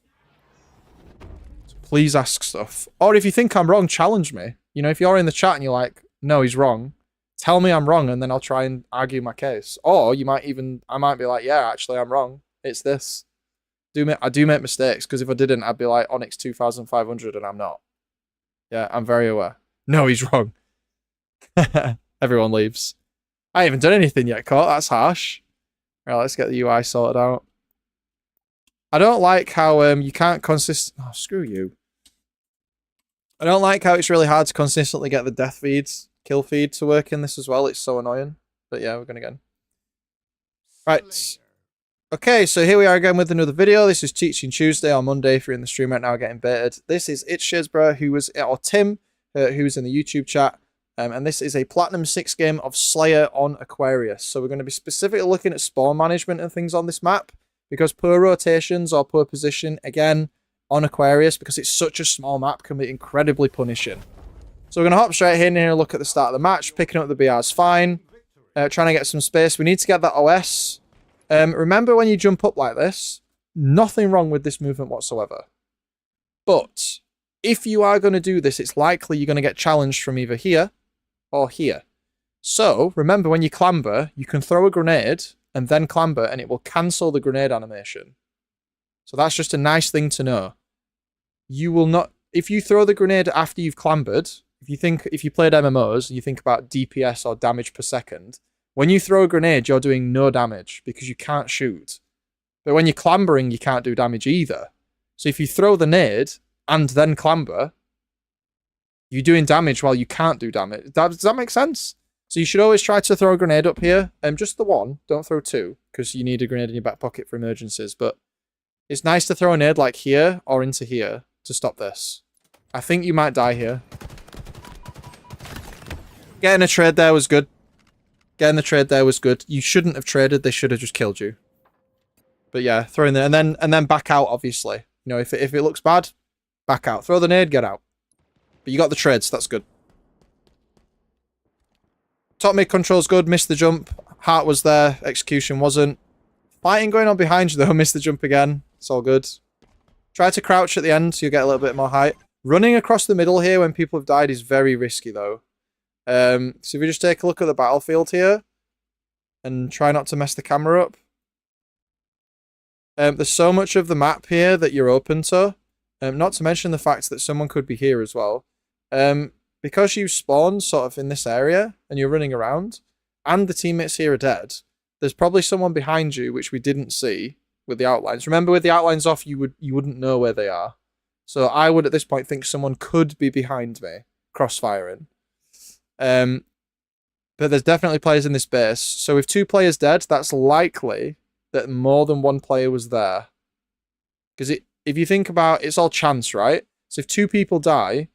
So please ask stuff, or if you think I'm wrong, challenge me. You know, if you're in the chat and you're like, no, he's wrong, tell me I'm wrong, and then I'll try and argue my case. Or I might be like, yeah, actually, I'm wrong. It's this. I do make mistakes, because if I didn't, I'd be like Onyx 2500, and I'm not. Yeah, I'm very aware. No, he's wrong. Everyone leaves. I haven't done anything yet, Court. That's harsh. Right, let's get the UI sorted out. I don't like how you can't Oh, screw you. I don't like how it's really hard to consistently get the death feeds, kill feed to work in this as well. It's so annoying. But yeah, we're going again. Right. Okay, so here we are again with another video. This is Teaching Tuesday on Monday if you're in the stream right now getting baited. This is It's Shazbra, or Tim, who's in the YouTube chat. And this is a Platinum 6 game of Slayer on Aquarius. So we're going to be specifically looking at spawn management and things on this map, because poor rotations or poor position, again, on Aquarius, because it's such a small map, can be incredibly punishing. So we're going to hop straight in here and look at the start of the match. Picking up the BR's fine. Trying to get some space. We need to get that OS. Remember, when you jump up like this, nothing wrong with this movement whatsoever. But if you are going to do this, it's likely you're going to get challenged from either here or here. So remember, when you clamber, you can throw a grenade and then clamber, and it will cancel the grenade animation. So that's just a nice thing to know. You will not, if you throw the grenade after you've clambered, if you played MMOs and you think about DPS or damage per second, when you throw a grenade, you're doing no damage because you can't shoot. But when you're clambering, you can't do damage either. So if you throw the nade and then clamber, you're doing damage while you can't do damage. Does that make sense? So you should always try to throw a grenade up here. Just the one. Don't throw two, because you need a grenade in your back pocket for emergencies. But it's nice to throw a nade like here or into here to stop this. I think you might die here. Getting a trade there was good. Getting the trade there was good. You shouldn't have traded. They should have just killed you. But yeah, throw in there and then back out. Obviously, you know, if it looks bad, back out. Throw the nade, get out. But you got the trades. So that's good. Top mid control's good. Missed the jump. Heart was there. Execution wasn't. Fighting going on behind you though. Missed the jump again. It's all good. Try to crouch at the end so you get a little bit more height. Running across the middle here when people have died is very risky though. So if we just take a look at the battlefield here and try not to mess the camera up. There's so much of the map here that you're open to. Not to mention the fact that someone could be here as well. Because you spawned sort of in this area and you're running around and the teammates here are dead, there's probably someone behind you which we didn't see with the outlines. Remember, with the outlines off, you wouldn't know where they are. So I would at this point think someone could be behind me, crossfiring. But there's definitely players in this base. So with 2 players dead, that's likely that more than one player was there. Because if you think about it's all chance, right? So if 2 people die,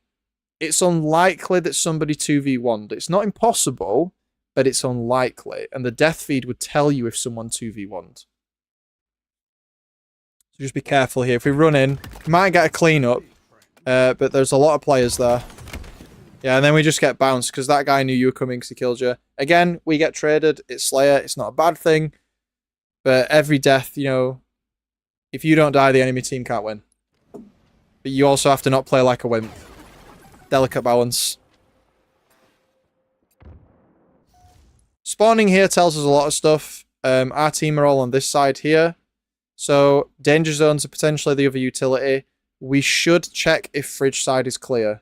it's unlikely that somebody 2v1'd. It's not impossible, but it's unlikely. And the death feed would tell you if someone 2v1'd. So just be careful here. If we run in, we might get a clean-up, but there's a lot of players there. Yeah, and then we just get bounced because that guy knew you were coming because he killed you. Again, we get traded. It's Slayer. It's not a bad thing. But every death, you know, if you don't die, the enemy team can't win. But you also have to not play like a wimp. Delicate balance. Spawning here tells us a lot of stuff. Our team are all on this side here. So, danger zones are potentially the other utility. We should check if fridge side is clear.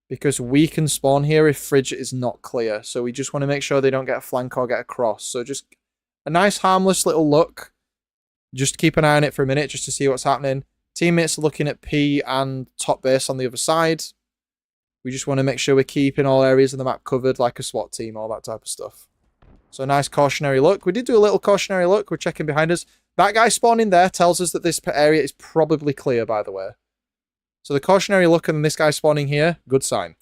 because we can spawn here if fridge is not clear. So we just want to make sure they don't get a flank or get across. So just a nice harmless little look. Just keep an eye on it for a minute just to see what's happening. Teammates are looking at P and top base on the other side. We just want to make sure we're keeping all areas of the map covered like a SWAT team, all that type of stuff. So a nice cautionary look. We did do a little cautionary look. We're checking behind us. That guy spawning there tells us that this area is probably clear, by the way. So the cautionary look and this guy spawning here, good sign.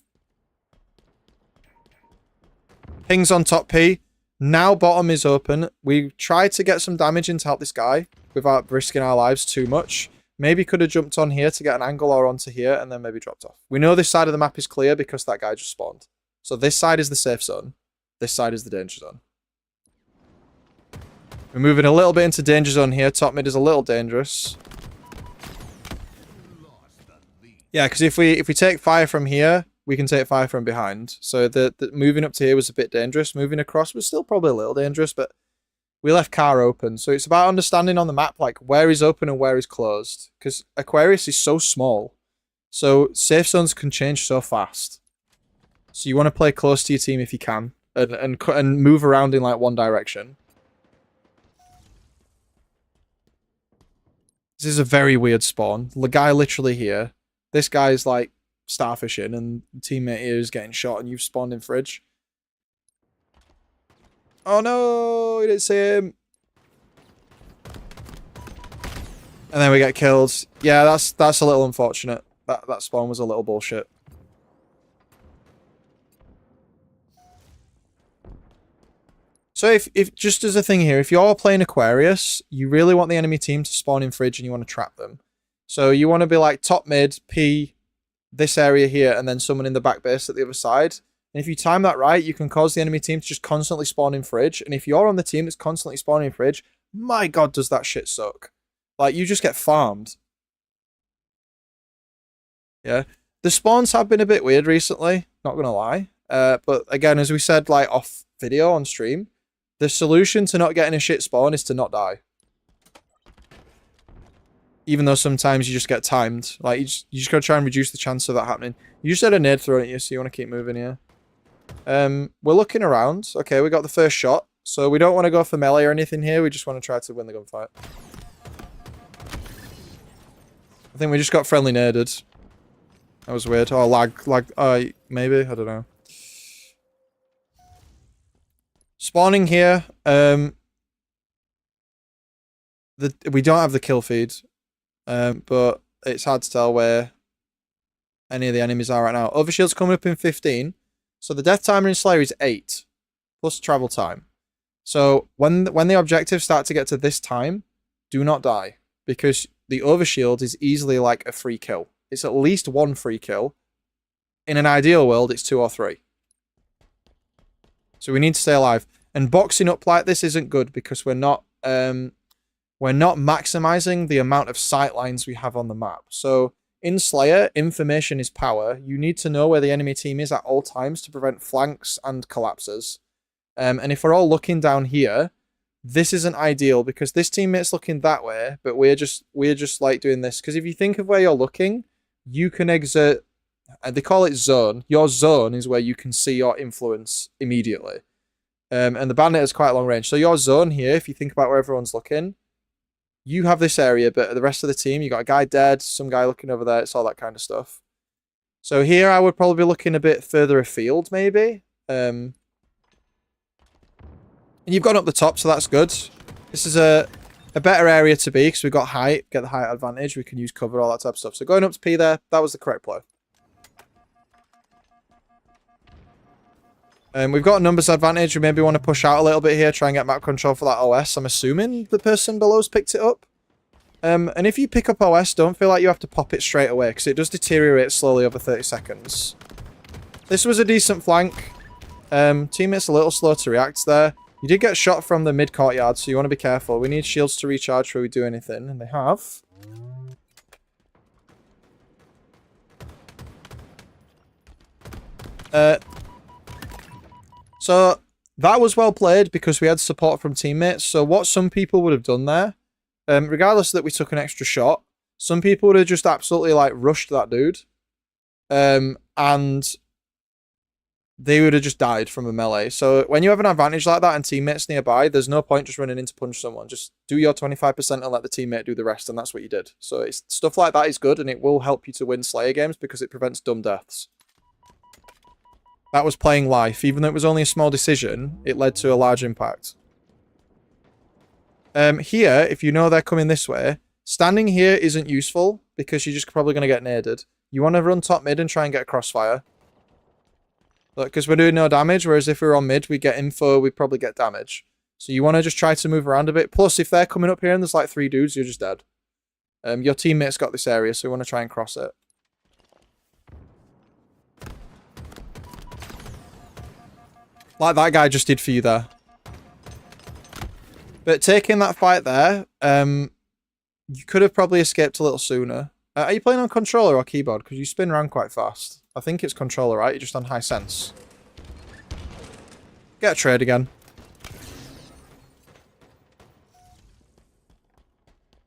Pings on top P. Now bottom is open. We tried to get some damage in to help this guy without risking our lives too much. Maybe could have jumped on here to get an angle or onto here and then maybe dropped off. We know this side of the map is clear because that guy just spawned. So this side is the safe zone. This side is the danger zone. We're moving a little bit into danger zone here. Top mid is a little dangerous. Yeah, because if we take fire from here, we can take fire from behind. So the moving up to here was a bit dangerous. Moving across was still probably a little dangerous, but we left car open. So it's about understanding on the map, like, where is open and where is closed. Because Aquarius is so small. So safe zones can change so fast. So you want to play close to your team if you can. And move around in, like, one direction. This is a very weird spawn. The guy literally here. This guy's, like, starfishing, and the teammate here is getting shot, and you've spawned in fridge. Oh no, he didn't see him. And then we get killed. Yeah, that's a little unfortunate. That spawn was a little bullshit. So if just as a thing here, if you're playing Aquarius, you really want the enemy team to spawn in fridge and you want to trap them. So you want to be like top mid, P, this area here, and then someone in the back base at the other side. And if you time that right, you can cause the enemy team to just constantly spawn in fridge. And if you're on the team that's constantly spawning in fridge, my god, does that shit suck. Like, you just get farmed. Yeah. The spawns have been a bit weird recently, not gonna lie. But again, as we said, like, off video on stream, the solution to not getting a shit spawn is to not die. Even though sometimes you just get timed. Like, you just gotta try and reduce the chance of that happening. You just had a nade thrown at you, so you want to keep moving here. We're looking around. Okay, we got the first shot. So we don't want to go for melee or anything here. We just want to try to win the gunfight. I think we just got friendly naded. That was weird. Oh, lag. Maybe? I don't know. Spawning here. We don't have the kill feed. But it's hard to tell where any of the enemies are right now. Overshield's coming up in 15. So the death timer in Slayer is 8. Plus travel time. So when the objectives start to get to this time, do not die. Because the overshield is easily like a free kill. It's at least 1 free kill. In an ideal world, it's 2 or 3. So we need to stay alive. And boxing up like this isn't good because we're not maximizing the amount of sight lines we have on the map. So in Slayer, information is power. You need to know where the enemy team is at all times to prevent flanks and collapses. And if we're all looking down here, this isn't ideal because this teammate's looking that way, but we're just like doing this. Because if you think of where you're looking, you can exert, they call it zone. Your zone is where you can see your influence immediately. And the bandit has quite long range. So your zone here, if you think about where everyone's looking, you have this area, but the rest of the team, you got a guy dead, some guy looking over there, it's all that kind of stuff. So here I would probably be looking a bit further afield, maybe. And you've gone up the top, so that's good. This is a better area to be, because we've got height, get the height advantage, we can use cover, all that type of stuff. So going up to P there, that was the correct play. We've got a numbers advantage. We maybe want to push out a little bit here, try and get map control for that OS. I'm assuming the person below's picked it up. And if you pick up OS, don't feel like you have to pop it straight away, because it does deteriorate slowly over 30 seconds. This was a decent flank. Teammates a little slow to react there. You did get shot from the mid-courtyard, so you want to be careful. We need shields to recharge before we do anything, and they have. So that was well played because we had support from teammates. So what some people would have done there, regardless that we took an extra shot, some people would have just absolutely like rushed that dude. And they would have just died from a melee. So when you have an advantage like that and teammates nearby, there's no point just running in to punch someone. Just do your 25% and let the teammate do the rest, and that's what you did. So it's stuff like that is good, and it will help you to win Slayer games because it prevents dumb deaths. That was playing life. Even though it was only a small decision, it led to a large impact. Here, if you know they're coming this way, standing here isn't useful because you're just probably going to get naded. You want to run top mid and try and get a crossfire. Look, because we're doing no damage, whereas if we're on mid, we get info, we probably get damage. So you want to just try to move around a bit. Plus, if they're coming up here and there's like 3 dudes, you're just dead. Your teammate's got this area, so we want to try and cross it. Like that guy just did for you there. But taking that fight there, you could have probably escaped a little sooner. Are you playing on controller or keyboard? Because you spin around quite fast. I think it's controller, right? You're just on high sense. Get a trade again.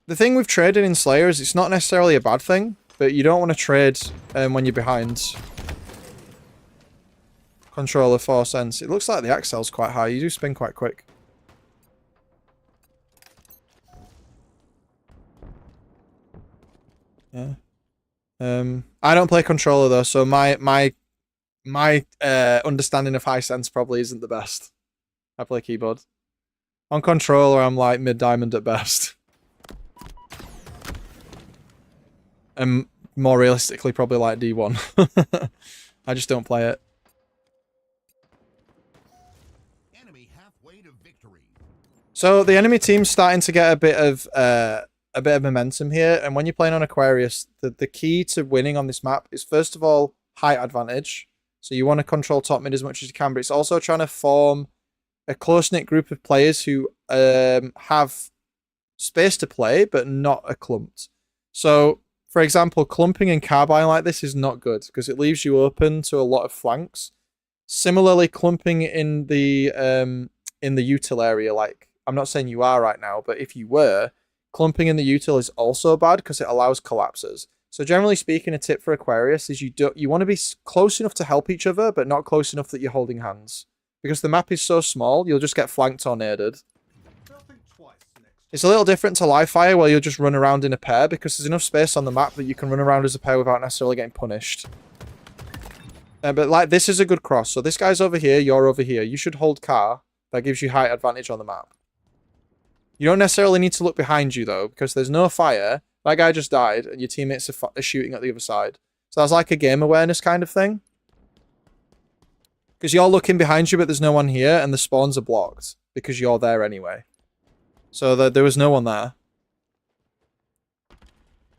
The thing with trading in Slayer is it's not necessarily a bad thing, but you don't want to trade when you're behind. Controller 4 cents. It looks like the Axel's quite high. You do spin quite quick. Yeah. I don't play controller though, so my understanding of high sense probably isn't the best. I play keyboard. On controller, I'm like mid-diamond at best. And more realistically, probably like D1. I just don't play it. Enemy halfway to victory. So the enemy team's starting to get a bit of momentum here, and when you're playing on Aquarius, the key to winning on this map is first of all height advantage. So you want to control top mid as much as you can, but it's also trying to form a close-knit group of players who have space to play, but not a clumped. So, for example, clumping and carbine like this is not good because it leaves you open to a lot of flanks. Similarly, clumping in the util area, like I'm not saying you are right now, but if you were, clumping in the util is also bad because it allows collapses. So generally speaking, a tip for Aquarius is you want to be close enough to help each other, but not close enough that you're holding hands. Because the map is so small, you'll just get flanked or naded. It's a little different to live fire where you'll just run around in a pair because there's enough space on the map that you can run around as a pair without necessarily getting punished. But like this is a good cross. So this guy's over here, you're over here. You should hold car. That gives you height advantage on the map. You don't necessarily need to look behind you though because there's no fire. That guy just died and your teammates are shooting at the other side. So that's like a game awareness kind of thing. Because you're looking behind you but there's no one here and the spawns are blocked because you're there anyway. So there was no one there.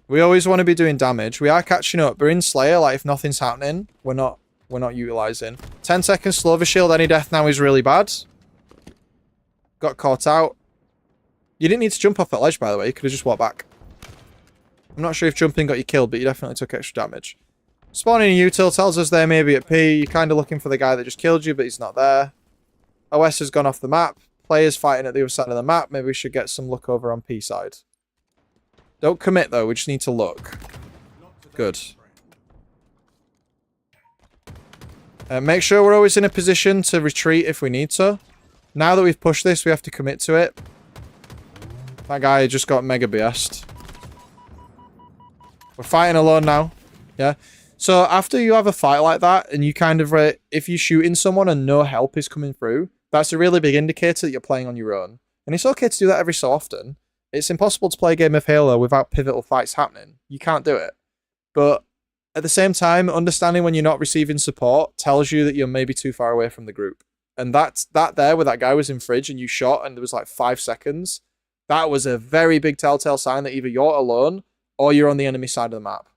We always want to be doing damage. We are catching up. We're in Slayer, like if nothing's happening, we're not utilizing. 10 seconds slow shield. Any death now is really bad. Got caught out. You didn't need to jump off that ledge, by the way. You could have just walked back. I'm not sure if jumping got you killed, but you definitely took extra damage. Spawning in util tells us they're maybe at P. You're kind of looking for the guy that just killed you, but he's not there. OS has gone off the map. Players fighting at the other side of the map. Maybe we should get some look over on P side. Don't commit, though. We just need to look. Good. Make sure we're always in a position to retreat if we need to. Now that we've pushed this, we have to commit to it. That guy just got mega BS'd. We're fighting alone now. Yeah. So after you have a fight like that, and you kind of... if you're shooting someone and no help is coming through, that's a really big indicator that you're playing on your own. And it's okay to do that every so often. It's impossible to play a game of Halo without pivotal fights happening. You can't do it. But at the same time, understanding when you're not receiving support tells you that you're maybe too far away from the group. And that there where that guy was in fridge and you shot and there was like 5 seconds, that was a very big telltale sign that either you're alone or you're on the enemy side of the map.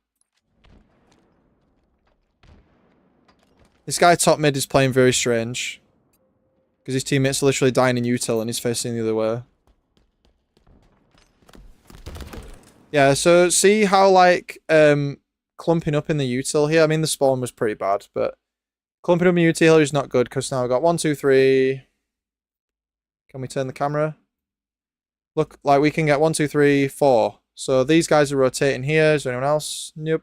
This guy top mid is playing very strange. Because his teammates are literally dying in util and he's facing the other way. Yeah, so see how like clumping up in the util here? I mean the spawn was pretty bad, but clumping up in the util is not good because now we've got 1, 2, 3. Can we turn the camera? Look, like we can get 1, 2, 3, 4. So these guys are rotating here. Is there anyone else? Nope.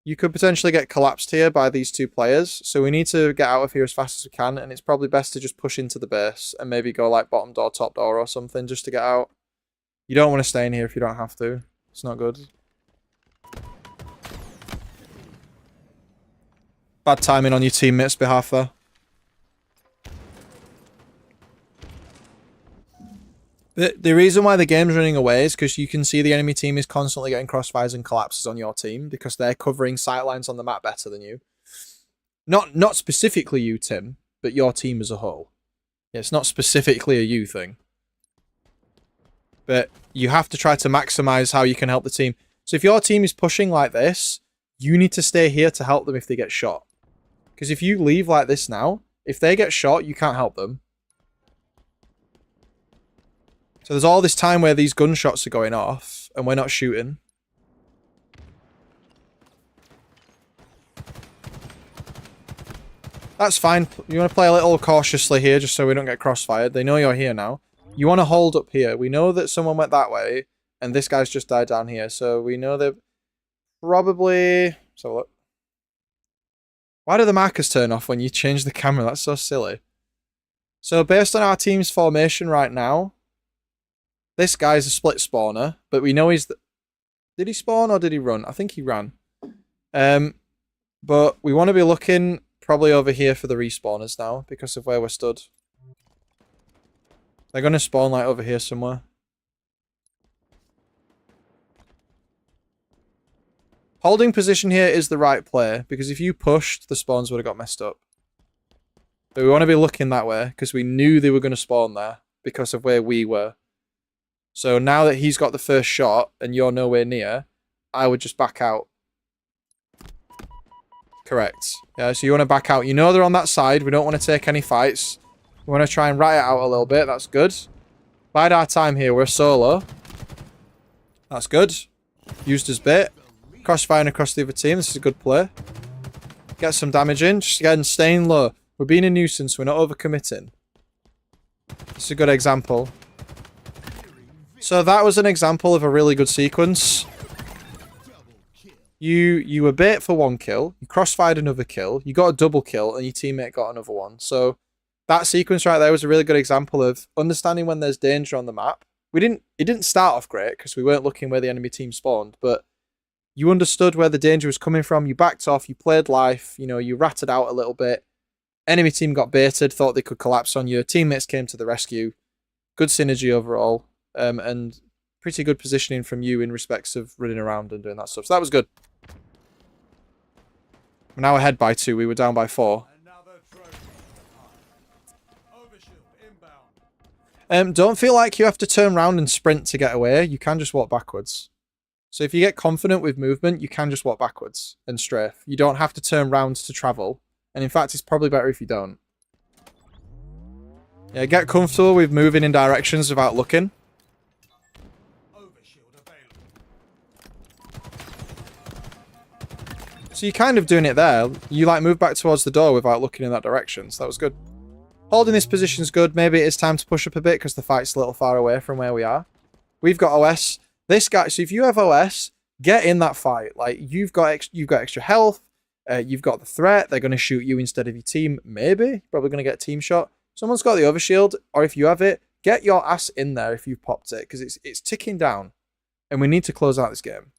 you could potentially get collapsed here by these two players. So we need to get out of here as fast as we can. And it's probably best to just push into the base and maybe go like bottom door, top door or something just to get out. You don't want to stay in here if you don't have to. It's not good. Bad timing on your teammates' behalf there. The reason why the game's running away is because you can see the enemy team is constantly getting crossfires and collapses on your team because they're covering sightlines on the map better than you. Not specifically you, Tim, but your team as a whole. Yeah, it's not specifically a you thing. But you have to try to maximize how you can help the team. So if your team is pushing like this, you need to stay here to help them if they get shot. Because if you leave like this now, if they get shot, you can't help them. So there's all this time where these gunshots are going off and we're not shooting. That's fine. You want to play a little cautiously here just so we don't get crossfired. They know you're here now. You want to hold up here. We know that someone went that way and this guy's just died down here. So we know they're probably... Let's have a look. Why do the markers turn off when you change the camera? That's so silly. So based on our team's formation right now, this guy's a split spawner, but we know he's... Did he spawn or did he run? I think he ran. But we want to be looking probably over here for the respawners now because of where we're stood. They're going to spawn like over here somewhere. Holding position here is the right play because if you pushed, the spawns would have got messed up. But we want to be looking that way because we knew they were going to spawn there because of where we were. So now that he's got the first shot and you're nowhere near, I would just back out. Correct. Yeah, so you want to back out. You know they're on that side. We don't want to take any fights. We want to try and rat it out a little bit. That's good. Bide our time here. We're solo. That's good. Used as bait. Crossfiring across the other team. This is a good play. Get some damage in. Just again, staying low. We're being a nuisance. We're not overcommitting. This is a good example. So that was an example of a really good sequence. You were bait for one kill, you crossfired another kill, you got a double kill, and your teammate got another one. So that sequence right there was a really good example of understanding when there's danger on the map. It didn't start off great because we weren't looking where the enemy team spawned, but you understood where the danger was coming from, you backed off, you played life, you know, you ratted out a little bit. Enemy team got baited, thought they could collapse on you, teammates came to the rescue. Good synergy overall. And pretty good positioning from you in respects of running around and doing that stuff. So that was good. We're now ahead by 2. We were down by 4. Don't feel like you have to turn around and sprint to get away. You can just walk backwards. So if you get confident with movement, you can just walk backwards and strafe. You don't have to turn round to travel. And in fact, it's probably better if you don't. Yeah, get comfortable with moving in directions without looking. So you're kind of doing it there. You like move back towards the door without looking in that direction. So that was good. Holding this position is good. Maybe it is time to push up a bit because the fight's a little far away from where we are. We've got OS. This guy. So if you have OS, get in that fight. Like you've got extra health. You've got the threat. They're going to shoot you instead of your team. Maybe probably going to get a team shot. Someone's got the overshield, or if you have it, get your ass in there if you've popped it because it's ticking down, and we need to close out this game.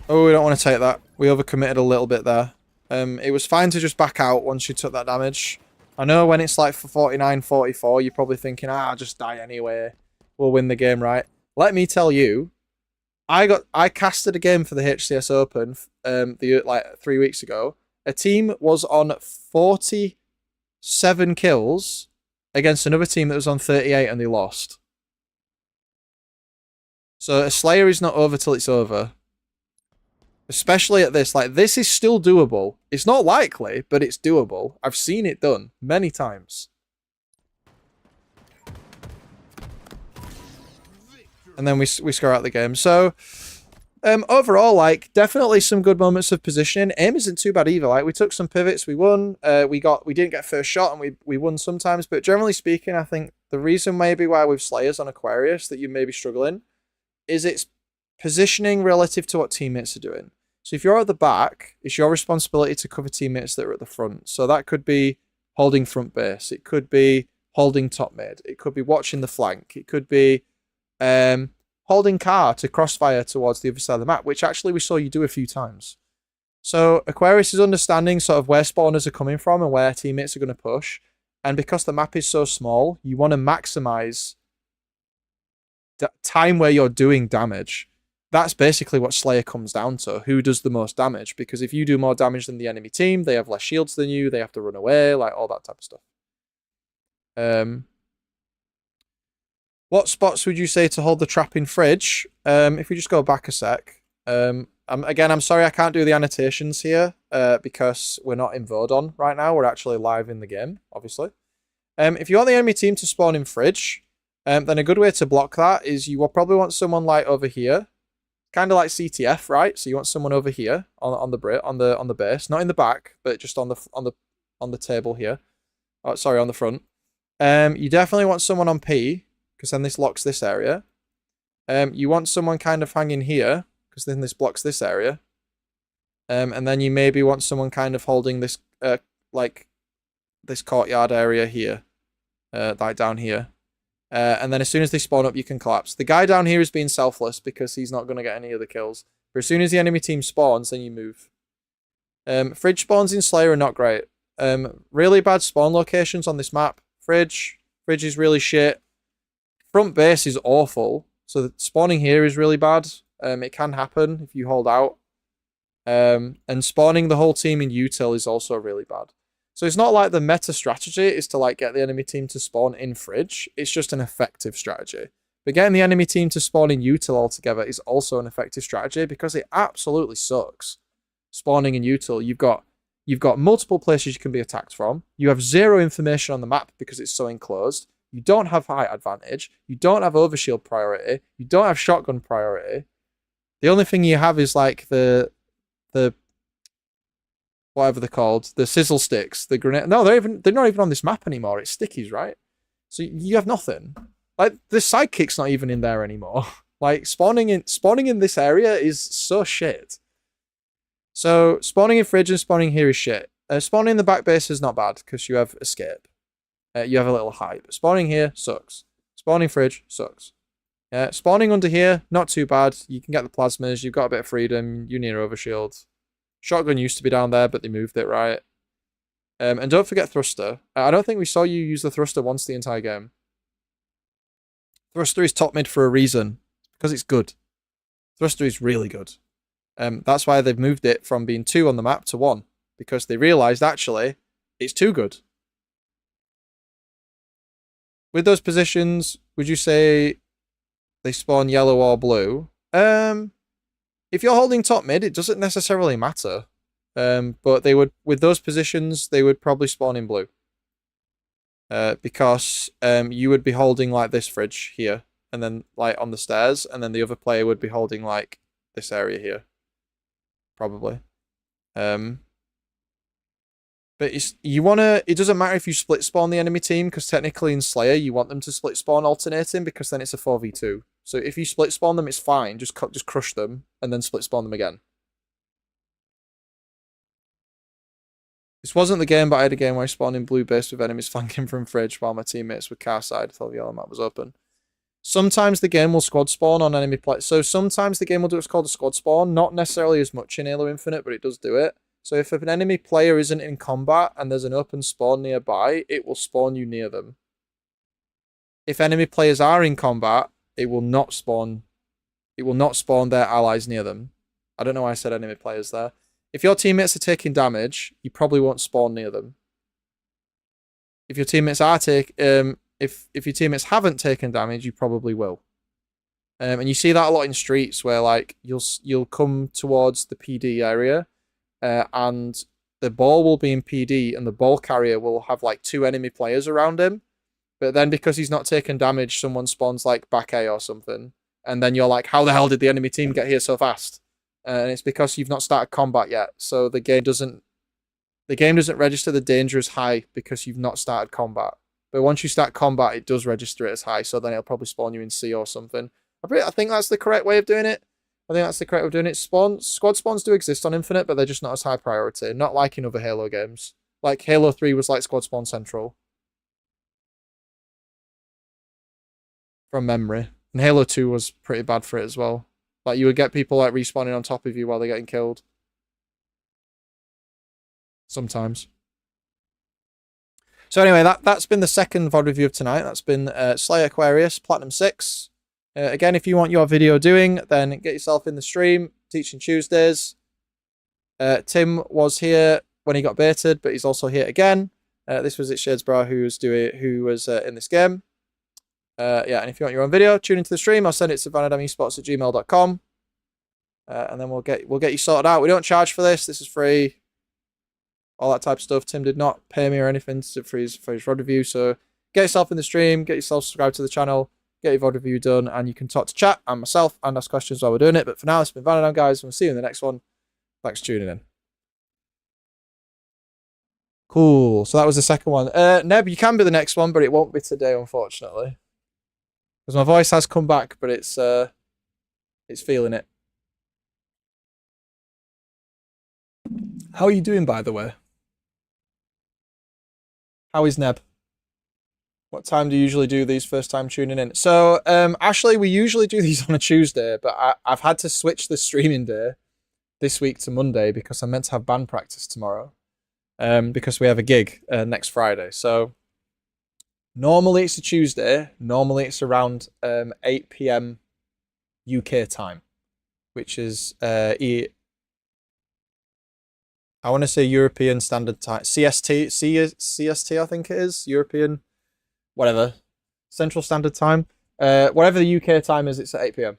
Oh, we don't want to take that. We overcommitted a little bit there. It was fine to just back out once you took that damage. I know when it's like for 49, 44, you're probably thinking, I'll just die anyway. We'll win the game, right? Let me tell you, I casted a game for the HCS Open like 3 weeks ago. A team was on 47 kills against another team that was on 38 and they lost. So a Slayer is not over till it's over. Especially at this. Like, this is still doable. It's not likely, but it's doable. I've seen it done many times. And then we score out the game. So, Overall, like, definitely some good moments of positioning. Aim isn't too bad either. Like, we took some pivots, we won. We didn't get first shot, and we won sometimes. But generally speaking, I think the reason maybe why we've Slayers on Aquarius that you may be struggling is its positioning relative to what teammates are doing. So if you're at the back, it's your responsibility to cover teammates that are at the front. So that could be holding front base. It could be holding top mid. It could be watching the flank. It could be holding car to crossfire towards the other side of the map, which actually we saw you do a few times. So Aquarius is understanding sort of where spawners are coming from and where teammates are going to push. And because the map is so small, you want to maximize time where you're doing damage. That's basically what Slayer comes down to. Who does the most damage? Because if you do more damage than the enemy team, they have less shields than you, they have to run away, like all that type of stuff. What spots would you say to hold the trap in fridge? If we just go back a sec. I'm sorry I can't do the annotations here because we're not in VoD right now. We're actually live in the game, obviously. If you want the enemy team to spawn in fridge, then a good way to block that is you will probably want someone like over here, kind of like CTF, right? So you want someone over here on the base, not in the back, but just on the table here. Oh, sorry, on the front. You definitely want someone on P, because then this locks this area. You want someone kind of hanging here, because then this blocks this area. And then you maybe want someone kind of holding this, like, this courtyard area here. Like down here. And then as soon as they spawn up, you can collapse. The guy down here is being selfless, because he's not going to get any of the kills. But as soon as the enemy team spawns, then you move. Fridge spawns in Slayer are not great. Really bad spawn locations on this map. Fridge is really shit. Front base is awful. So the spawning here is really bad. It can happen if you hold out. And spawning the whole team in util is also really bad. So it's not like the meta strategy is to like get the enemy team to spawn in fridge. It's just an effective strategy. But getting the enemy team to spawn in util altogether is also an effective strategy because it absolutely sucks. Spawning in util, you've got multiple places you can be attacked from. You have zero information on the map because it's so enclosed. You don't have height advantage. You don't have overshield priority. You don't have shotgun priority. The only thing you have is like the whatever they're called, the sizzle sticks, the grenade. No, they're not even on this map anymore. It's stickies, right? So you have nothing. Like the sidekick's not even in there anymore. Like spawning in this area is so shit. So spawning in fridge and spawning here is shit. Spawning in the back base is not bad because you have escape. You have a little hype. Spawning here sucks. Spawning fridge sucks. Spawning under here, not too bad. You can get the plasmas. You've got a bit of freedom. You need an overshield. Shotgun used to be down there, but they moved it, right? And don't forget thruster. I don't think we saw you use the thruster once the entire game. Thruster is top mid for a reason. Because it's good. Thruster is really good. That's why they've moved it from being 2 on the map to 1. Because they realised, actually, it's too good. With those positions, would you say they spawn yellow or blue? If you're holding top mid, it doesn't necessarily matter. But they would, with those positions, they would probably spawn in blue. Because you would be holding like this fridge here. And then like on the stairs. And then the other player would be holding like this area here. Probably. But it doesn't matter if you split spawn the enemy team, because technically in Slayer, you want them to split spawn alternating, because then it's a 4v2. So if you split spawn them, it's fine. Just crush them, and then split spawn them again. This wasn't the game, but I had a game where I spawned in blue base with enemies flanking from fridge while my teammates were car side. I thought the yellow map was open. Sometimes the game will squad spawn on enemy play. So sometimes the game will do what's called a squad spawn. Not necessarily as much in Halo Infinite, but it does do it. So if an enemy player isn't in combat and there's an open spawn nearby, it will spawn you near them. If enemy players are in combat, it will not spawn their allies near them. I don't know why I said enemy players there. If your teammates are taking damage, you probably won't spawn near them. If your teammates if your teammates haven't taken damage, you probably will. And you see that a lot in streets where like you'll come towards the PD area. And the ball will be in PD, and the ball carrier will have like 2 enemy players around him. But then because he's not taking damage, someone spawns like back A or something, and then you're like, how the hell did the enemy team get here so fast? And it's because you've not started combat yet, so the game doesn't register the danger as high because you've not started combat. But once you start combat, it does register it as high, so then it'll probably spawn you in C or something. I think that's the correct way of doing it. Squad spawns do exist on Infinite, but they're just not as high priority. Not like in other Halo games. Like Halo 3 was like squad spawn central. From memory. And Halo 2 was pretty bad for it as well. Like you would get people like respawning on top of you while they're getting killed. Sometimes. So anyway, that's been the second VoD review of tonight. That's been Slayer Aquarius, Platinum 6. Again, if you want your video doing, then get yourself in the stream. Teaching Tuesdays. Tim was here when he got baited, but he's also here again. This was it, Shadesbrough, who was in this game. Yeah, and if you want your own video, tune into the stream. I'll send it to vanadamesports@gmail.com. And then we'll get you sorted out. We don't charge for this. This is free. All that type of stuff. Tim did not pay me or anything for his VoD review. So get yourself in the stream, get yourself subscribed to the channel, get your VoD review done, and you can talk to chat and myself and ask questions while we're doing it. But for now, it's been Vanadam, guys, and we'll see you in the next one. Thanks for tuning in. Cool. So that was the second one. Neb, you can be the next one, but it won't be today, unfortunately. Because my voice has come back, but it's feeling it. How are you doing, by the way? How is Neb? What time do you usually do these first time tuning in? So, Ashley, we usually do these on a Tuesday, but I've had to switch the streaming day this week to Monday because I'm meant to have band practice tomorrow. Because we have a gig next Friday. So, normally it's a Tuesday. Normally it's around 8 PM UK time, which is I want to say European Standard Time. CST, I think it is. European, whatever. Central Standard Time. Whatever the UK time is, it's at 8 PM.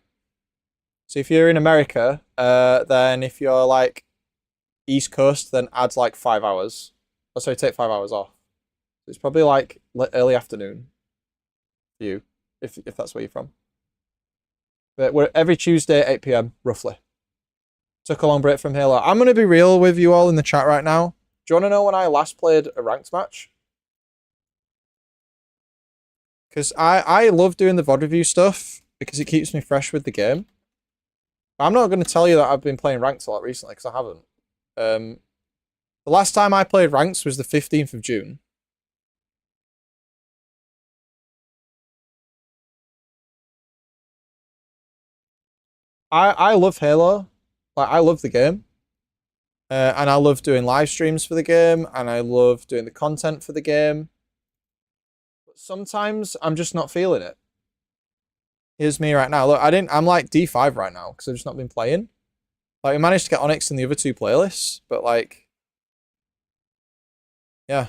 So if you're in America, then if you're like East Coast, then add like 5 hours. Oh, sorry, take 5 hours off. It's probably like early afternoon for you, if that's where you're from. But we're every Tuesday at 8 PM, roughly. Took a long break from Halo. I'm going to be real with you all in the chat right now. Do you want to know when I last played a ranked match? Because I love doing the VoD review stuff because it keeps me fresh with the game. I'm not going to tell you that I've been playing ranked a lot recently because I haven't. The last time I played ranked was the 15th of June. I love Halo. Like, I love the game. And I love doing live streams for the game, and I love doing the content for the game. But sometimes I'm just not feeling it. Here's me right now. Look, I'm like D5 right now because I've just not been playing. Like, we managed to get Onyx in the other two playlists, but like, yeah.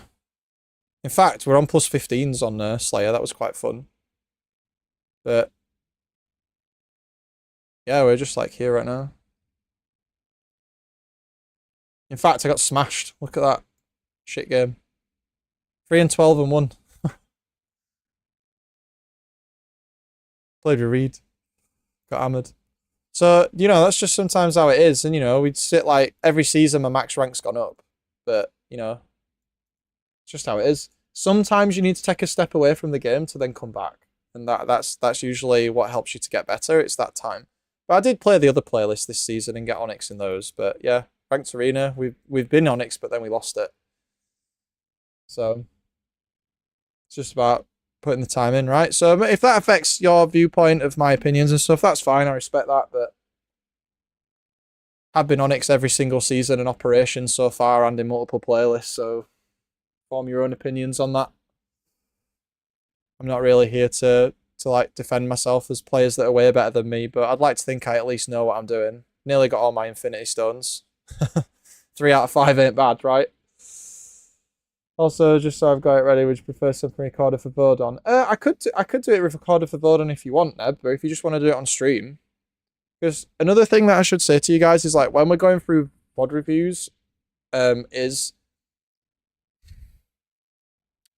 In fact, we're on plus 15s on Slayer. That was quite fun. But yeah, we're just like here right now. In fact, I got smashed. Look at that. Shit game. 3-12-1. Played with Reed. Got hammered. So, you know, that's just sometimes how it is. And, you know, we'd sit like every season my max rank's gone up. But, you know, it's just how it is. Sometimes you need to take a step away from the game to then come back. And that's usually what helps you to get better. It's that time. But I did play the other playlists this season and get Onyx in those. But yeah. Ranked Arena, we've been Onyx, but then we lost it. So it's just about putting the time in, right? So if that affects your viewpoint of my opinions and stuff, that's fine. I respect that, but I've been Onyx every single season in operation so far and in multiple playlists, so form your own opinions on that. I'm not really here to like defend myself as players that are way better than me, but I'd like to think I at least know what I'm doing. Nearly got all my Infinity Stones. 3 out of 5 ain't bad, right? Also, just so I've got it ready, would you prefer something recorded for VoD on? I could do it with recorded for VoD on if you want, Neb, but if you just want to do it on stream. Because another thing that I should say to you guys is like when we're going through VoD reviews, is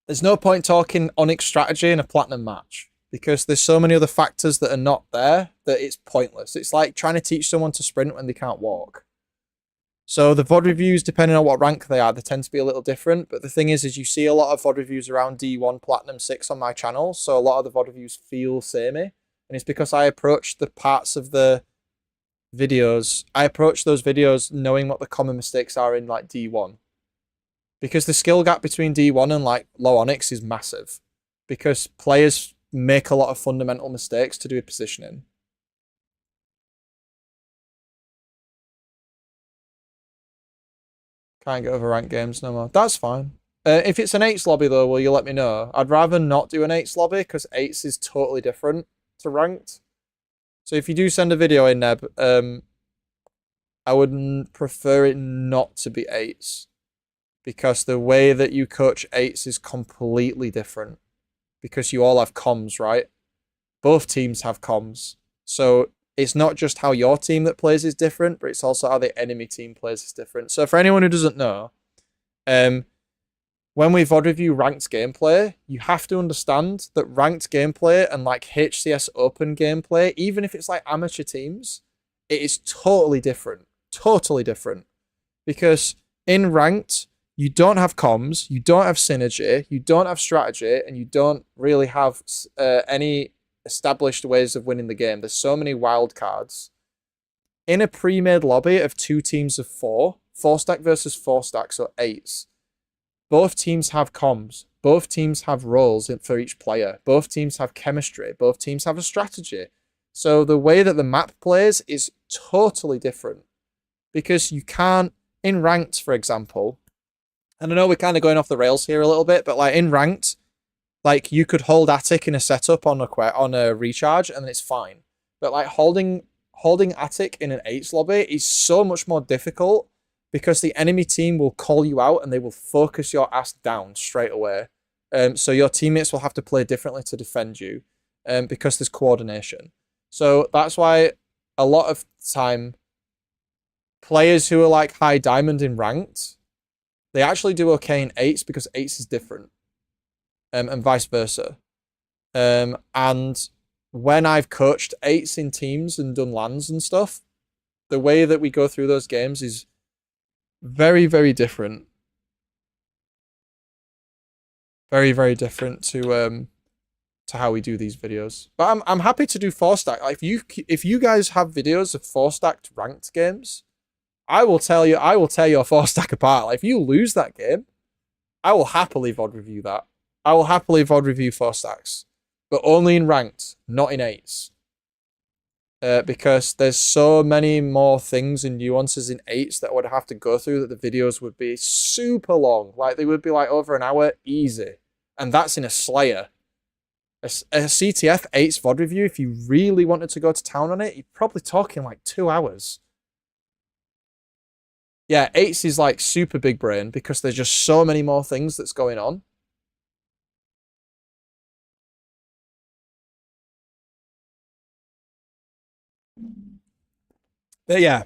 there's no point talking Onyx strategy in a platinum match. because there's so many other factors that are not there that it's pointless. It's like trying to teach someone to sprint when they can't walk. So the VoD reviews, depending on what rank they are, they tend to be a little different. But the thing is you see a lot of VoD reviews around D1 Platinum 6 on my channel. So a lot of the VoD reviews feel samey. And it's because I approach the parts of the videos, I approach those videos knowing what the common mistakes are in like D1. Because the skill gap between D1 and like low Onyx is massive. Because players make a lot of fundamental mistakes to do with positioning. Can't get over ranked games no more. That's fine. If it's an 8s lobby though, will you let me know? I'd rather not do an 8s lobby because 8s is totally different to ranked. So if you do send a video in, Neb, I would prefer it not to be 8s. Because the way that you coach 8s is completely different. Because you all have comms, right? Both teams have comms. So it's not just how your team that plays is different, but it's also how the enemy team plays is different. So for anyone who doesn't know, when we VoD review ranked gameplay, you have to understand that ranked gameplay and like HCS open gameplay, even if it's like amateur teams, it is totally different. Totally different. Because in ranked, you don't have comms, you don't have synergy, you don't have strategy, and you don't really have any established ways of winning the game. There's so many wild cards. In a pre-made lobby of 2 teams of 4 stack versus 4 stack, so 8s, both teams have comms. Both teams have roles for each player. Both teams have chemistry. Both teams have a strategy. So the way that the map plays is totally different. Because you can't, in ranked, for example, and I know we're kind of going off the rails here a little bit, but like in ranked, like you could hold Attic in a setup on a recharge and then it's fine. But like holding Attic in an 8s lobby is so much more difficult because the enemy team will call you out and they will focus your ass down straight away. So your teammates will have to play differently to defend you because there's coordination. So that's why a lot of time players who are like high diamond in ranked, they actually do okay in 8s because 8s is different. And vice versa. And when I've coached 8s in teams and done LANs and stuff, the way that we go through those games is very, very different. Very, very different to how we do these videos. But I'm happy to do 4 stack. Like if you guys have videos of 4 stacked ranked games, I will tear your 4 stack apart. Like if you lose that game, I will happily VoD review that. I will happily VoD review 4 stacks, but only in ranked, not in 8s. Because there's so many more things and nuances in 8s that I would have to go through that the videos would be super long. Like they would be like over an hour easy. And that's in a Slayer. A CTF 8s VoD review, if you really wanted to go to town on it, you're probably talking like 2 hours. Yeah, 8s is like super big brain because there's just so many more things that's going on. But yeah,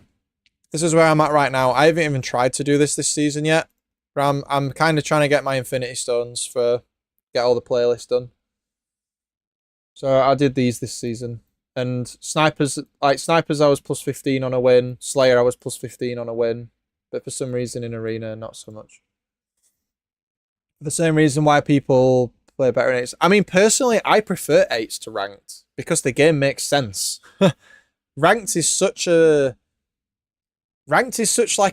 this is where I'm at right now. I haven't even tried to do this season yet. But I'm kind of trying to get my Infinity Stones get all the playlists done. So I did these this season. And snipers I was plus 15 on a win. Slayer I was plus 15 on a win. But for some reason in Arena, not so much. For the same reason why people play better in 8s. I mean, personally, I prefer 8s to ranked. Because the game makes sense. Ranked is such like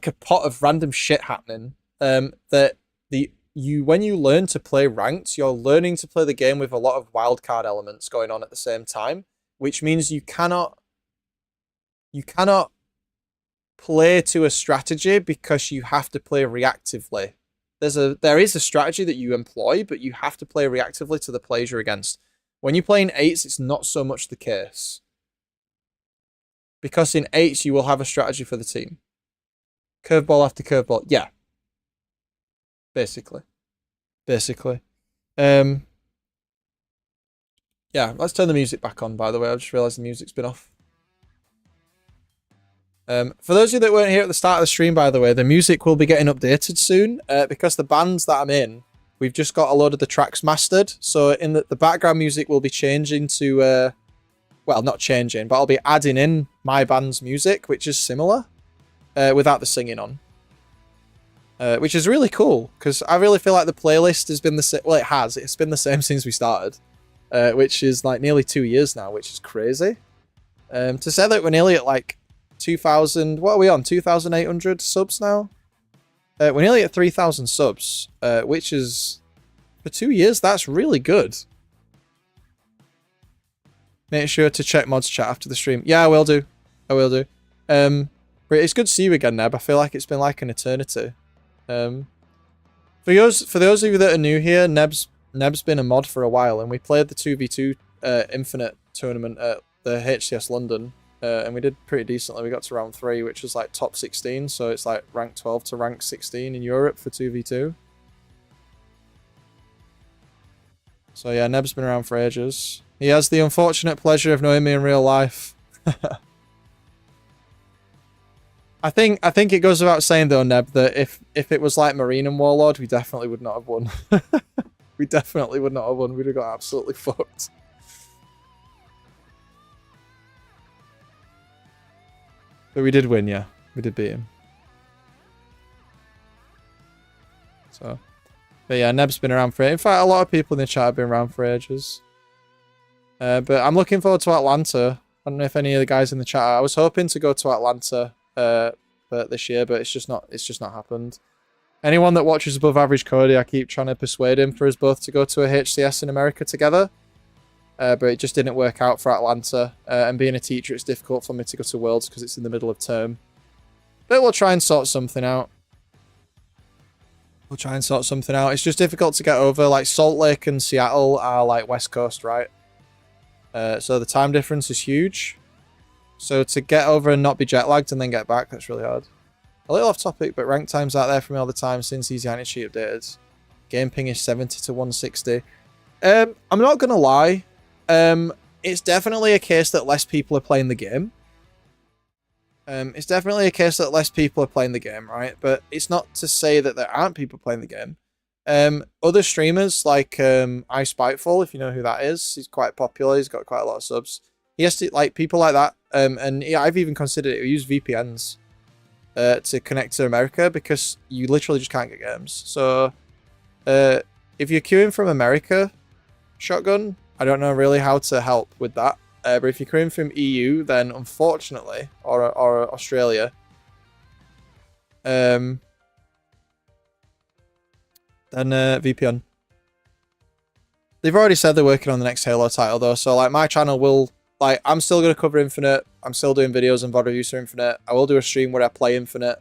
a pot of random shit happening that when you learn to play ranked, you're learning to play the game with a lot of wildcard elements going on at the same time, which means you cannot play to a strategy because you have to play reactively. There is a strategy that you employ, but you have to play reactively to the players you're against. When you play in 8s, it's not so much the case. Because in 8s, you will have a strategy for the team. Curveball after curveball. Yeah. Basically. Yeah, let's turn the music back on, by the way. I just realised the music's been off. For those of you that weren't here at the start of the stream, by the way, the music will be getting updated soon. Because the bands that I'm in we've just got a load of the tracks mastered. So in the background music will be changing to, well, not changing, but I'll be adding in my band's music, which is similar, without the singing on. Which is really cool, because I really feel like the playlist has been the same. Well, it's been the same since we started, which is like nearly 2 years now, which is crazy. To say that we're nearly at like 2,000, what are we on? 2,800 subs now? We're nearly at 3,000 subs, which is, for 2 years, that's really good. Make sure to check mods chat after the stream. Yeah, I will do. I will do. But it's good to see you again, Neb. I feel like it's been like an eternity. For those of you that are new here, Neb's been a mod for a while, and we played the 2v2 Infinite tournament at the HCS London, and we did pretty decently. We got to round 3, which was like top 16, so it's like rank 12 to rank 16 in Europe for 2v2. So yeah, Neb's been around for ages. He has the unfortunate pleasure of knowing me in real life. I think it goes without saying though, Neb, that if it was like Marine and Warlord, we definitely would not have won. We definitely would not have won. We'd have got absolutely fucked. But we did win, yeah. We did beat him. So, but yeah, Neb's been around for it. In fact, a lot of people in the chat have been around for ages. But I'm looking forward to Atlanta. I don't know if any of the guys in the chat are. I was hoping to go to Atlanta this year, but it's just not happened. Anyone that watches Above Average Cody, I keep trying to persuade him for us both to go to a HCS in America together. But it just didn't work out for Atlanta. And being a teacher, it's difficult for me to go to Worlds because it's in the middle of term. But we'll try and sort something out. It's just difficult to get over. Like Salt Lake and Seattle are like West Coast, right? So the time difference is huge. So to get over and not be jet lagged and then get back, that's really hard. A little off topic, but rank time's out there for me all the time since Easy Anti-Cheat updated. Game ping is 70 to 160. I'm not going to lie. It's definitely a case that less people are playing the game. Right? But it's not to say that there aren't people playing the game. Other streamers like iSpiteful, if you know who that is, he's quite popular. He's got quite a lot of subs. He has to, like, people like that, and yeah, I've even considered it. We use VPNs to connect to America because you literally just can't get games. So if you're queuing from America, Shotgun, I don't know really how to help with that. But if you're queuing from EU, then unfortunately, or Australia, then VPN. They've already said they're working on the next Halo title though, so like my channel will, like, I'm still going to cover Infinite. I'm still doing videos on VoD reviews for Infinite. I will do a stream where I play Infinite.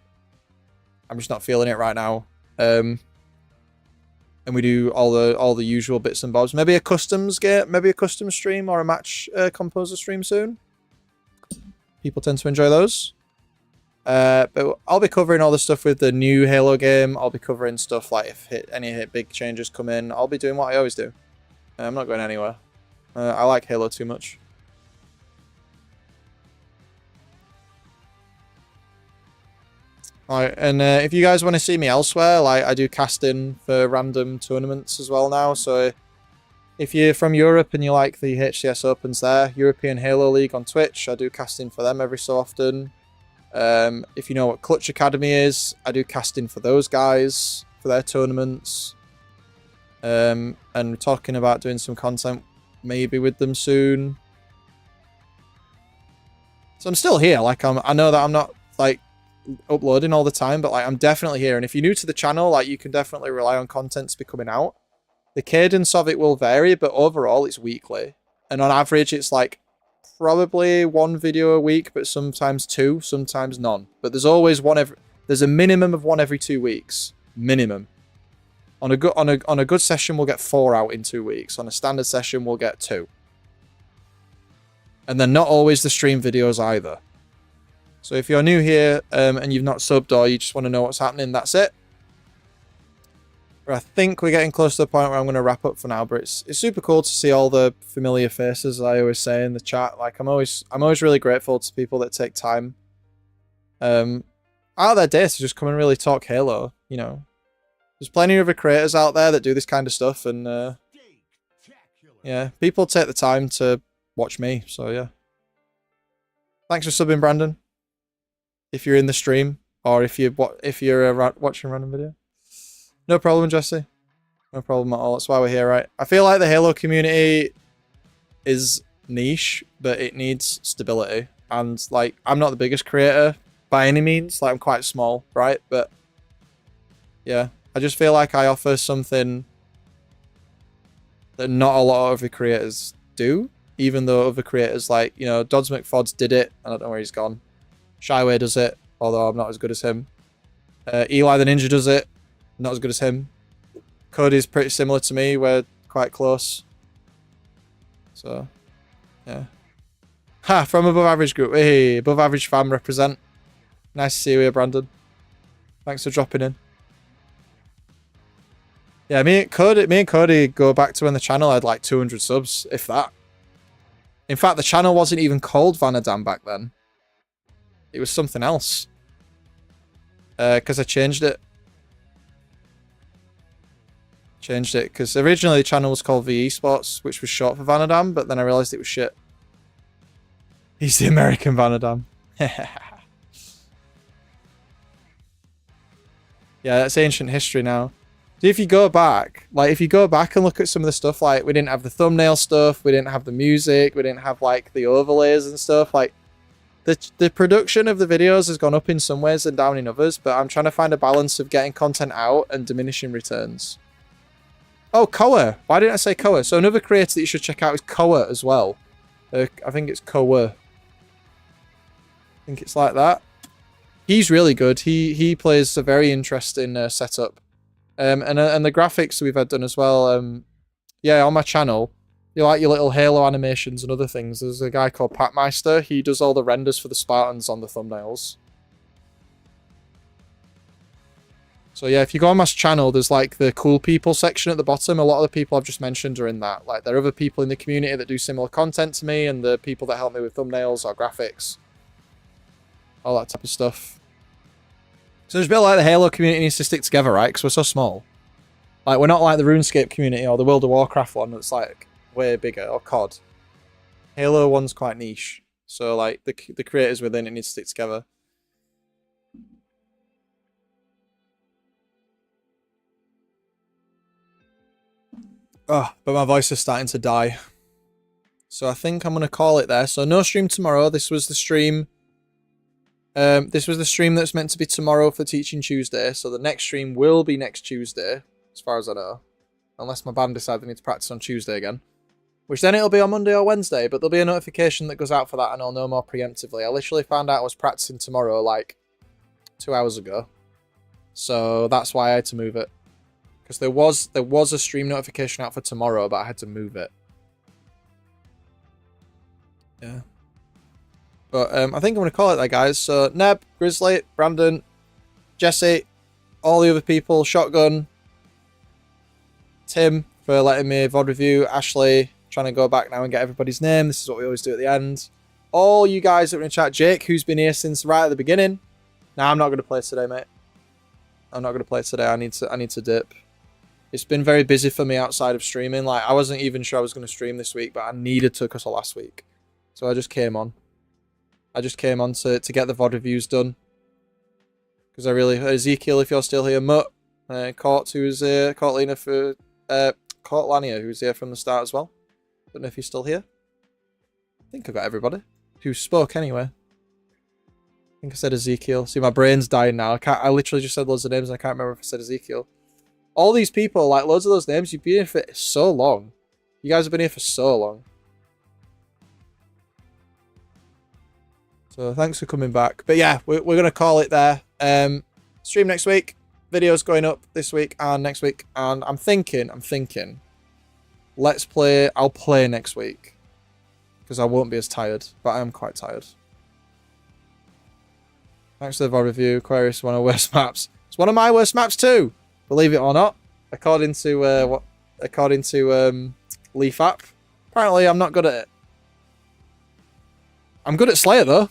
I'm just not feeling it right now. And we do all the usual bits and bobs. Maybe a customs game, maybe a custom stream or a match composer stream soon. People tend to enjoy those. But I'll be covering all the stuff with the new Halo game. I'll be covering stuff like if any big changes come in. I'll be doing what I always do. I'm not going anywhere. I like Halo too much. Alright, and if you guys want to see me elsewhere, like I do casting for random tournaments as well now. So if you're from Europe and you like the HCS Opens there, European Halo League on Twitch, I do casting for them every so often. If you know what Clutch Academy is, I do casting for those guys for their tournaments. And we're talking about doing some content maybe with them soon. So I'm still here. Like I know that I'm not like uploading all the time, but like I'm definitely here. And if you're new to the channel, like you can definitely rely on content to be coming out. The cadence of it will vary, but overall it's weekly. And on average, it's like probably one video a week, but sometimes two, sometimes none. But there's always there's a minimum of one every 2 weeks. Minimum. On a good session, we'll get 4 out in 2 weeks. On a standard session, we'll get 2. And they're not always the stream videos either. So if you're new here and you've not subbed or you just want to know what's happening, that's it. But I think we're getting close to the point where I'm going to wrap up for now. But it's super cool to see all the familiar faces, as I always say in the chat. Like I'm always really grateful to people that take time out of their day to just come and really talk Halo, you know. There's plenty of other creators out there that do this kind of stuff, and yeah, people take the time to watch me, so yeah. Thanks for subbing, Brandon. If you're in the stream, or if you're watching a random video. No problem, Jesse. No problem at all. That's why we're here, right? I feel like the Halo community is niche, but it needs stability. And, like, I'm not the biggest creator by any means. Like, I'm quite small, right? But, yeah. I just feel like I offer something that not a lot of other creators do. Even though other creators, like, you know, Dodds McFods did it. I don't know where he's gone. Shyway does it, although I'm not as good as him. Eli the Ninja does it. Not as good as him. Cody's pretty similar to me. We're quite close. So, yeah. Ha! From above average group. Hey, above average fam represent. Nice to see you here, Brandon. Thanks for dropping in. Yeah, me and Cody go back to when the channel had like 200 subs, if that. In fact, the channel wasn't even called Vanadam back then. It was something else. Because I changed it. Because originally the channel was called VE Sports, which was short for Vanadam, but then I realised it was shit. He's the American Vanadam. Yeah, that's ancient history now. If you go back, like, and look at some of the stuff, like, we didn't have the thumbnail stuff, we didn't have the music, we didn't have, like, the overlays and stuff, like, the production of the videos has gone up in some ways and down in others, but I'm trying to find a balance of getting content out and diminishing returns. Oh, Koa. Why didn't I say Koa? So another creator that you should check out is Koa as well. I think it's Koa. I think it's like that. He's really good. He plays a very interesting setup. And the graphics we've had done as well. Yeah, on my channel, you like your little Halo animations and other things. There's a guy called Patmeister. He does all the renders for the Spartans on the thumbnails. So yeah, if you go on my channel, there's like the cool people section at the bottom. A lot of the people I've just mentioned are in that. Like, there are other people in the community that do similar content to me, and the people that help me with thumbnails or graphics. All that type of stuff. So there's a bit like the Halo community needs to stick together, right? Because we're so small. Like, we're not like the RuneScape community or the World of Warcraft one that's like way bigger, or COD. Halo one's quite niche. So like the creators within it need to stick together. Oh, but my voice is starting to die. So I think I'm going to call it there. So no stream tomorrow. This was the stream. This was the stream that's meant to be tomorrow for Teaching Tuesday. So the next stream will be next Tuesday, as far as I know. Unless my band decide they need to practice on Tuesday again. Which then it'll be on Monday or Wednesday. But there'll be a notification that goes out for that, and I'll know more preemptively. I literally found out I was practicing tomorrow like 2 hours ago. So that's why I had to move it. Because there was a stream notification out for tomorrow, but I had to move it. Yeah. But I think I'm going to call it that, guys. So, Neb, Grizzly, Brandon, Jesse, all the other people, Shotgun, Tim for letting me VOD review, Ashley, trying to go back now and get everybody's name. This is what we always do at the end. All you guys that are in chat, Jake, who's been here since right at the beginning. Nah, I'm not going to play today, mate. I'm not going to play today. I need to dip. It's been very busy for me outside of streaming. Like, I wasn't even sure I was going to stream this week, but I needed to because of last week. So I just came on. I just came on to get the VOD reviews done. Because I really... Ezekiel, if you're still here. Mutt. Court, who's here. Courtlina for... Court Lanier, who's here from the start as well. Don't know if he's still here. I think I got everybody. Who spoke anyway. I think I said Ezekiel. See, my brain's dying now. I literally just said loads of names and I can't remember if I said Ezekiel. All these people, like loads of those names, you've been here for so long. You guys have been here for so long. So thanks for coming back. But yeah, we're going to call it there. Stream next week. Videos going up this week and next week. And I'm thinking, let's play, I'll play next week. Because I won't be as tired, but I am quite tired. Thanks for the VOD review. Aquarius, one of the worst maps. It's one of my worst maps too. Believe it or not, according to Leaf app. Apparently, I'm not good at it. I'm good at Slayer though.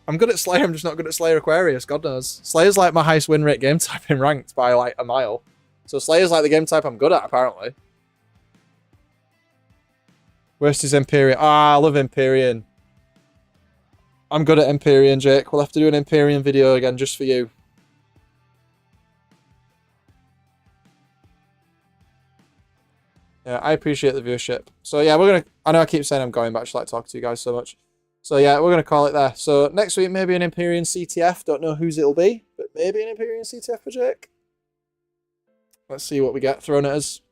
I'm good at Slayer. I'm just not good at Slayer Aquarius. God knows. Slayer's like my highest win rate game type in ranked by like a mile. So Slayer's like the game type I'm good at, apparently. Worst is Empyrean. Ah, I love Empyrean. I'm good at Empyrean, Jake. We'll have to do an Empyrean video again just for you. Yeah, I appreciate the viewership. So yeah, we're going to... I know I keep saying I'm going, but I just like talking to you guys so much. So yeah, we're going to call it there. So next week, maybe an Empyrean CTF. Don't know whose it'll be, but maybe an Empyrean CTF for Jake. Let's see what we get thrown at us.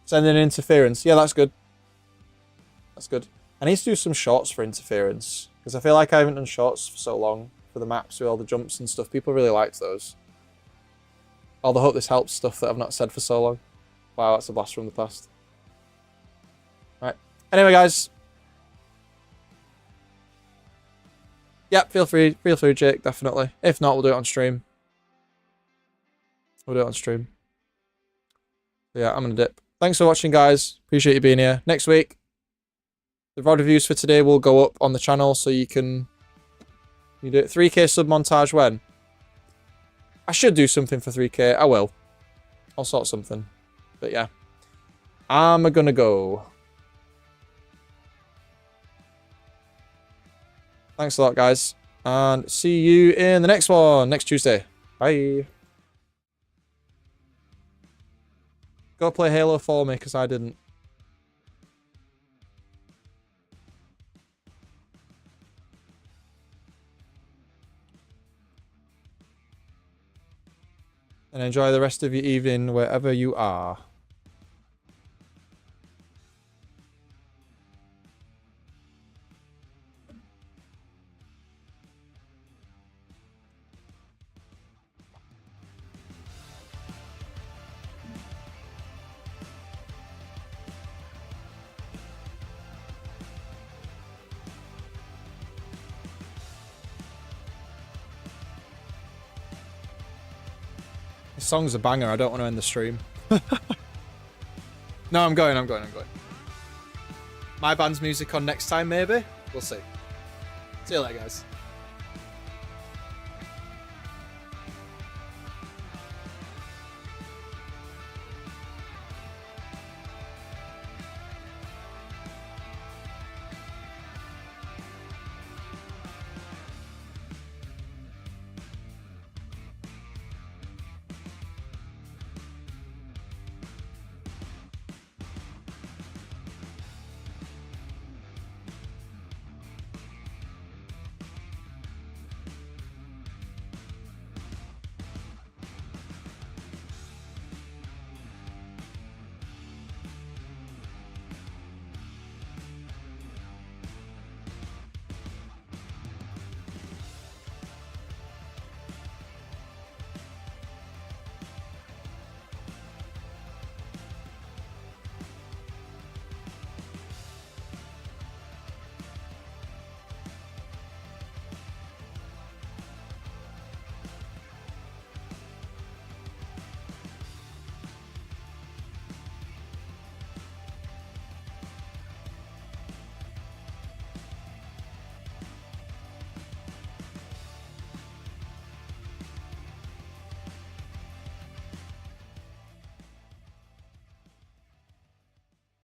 Sending interference. Yeah, that's good. That's good. I need to do some shorts for interference, because I feel like I haven't done shorts for so long for the maps with all the jumps and stuff. People really liked those. Although I hope this helps stuff that I've not said for so long. Wow, that's a blast from the past. Right. Anyway, guys. Yep, feel free, Jake, definitely. If not, we'll do it on stream. We'll do it on stream. Yeah, I'm gonna dip. Thanks for watching, guys. Appreciate you being here. Next week, the VoD reviews for today will go up on the channel, so you can... You do it 3K sub montage when? I should do something for 3K. I will. I'll sort something. But yeah. I'm gonna go. Thanks a lot, guys. And see you in the next one, next Tuesday. Bye. Go play Halo for me, because I didn't. And enjoy the rest of your evening wherever you are. This song's a banger. I don't want to end the stream. No, I'm going. My band's music on next time, maybe? We'll see. See you later, guys.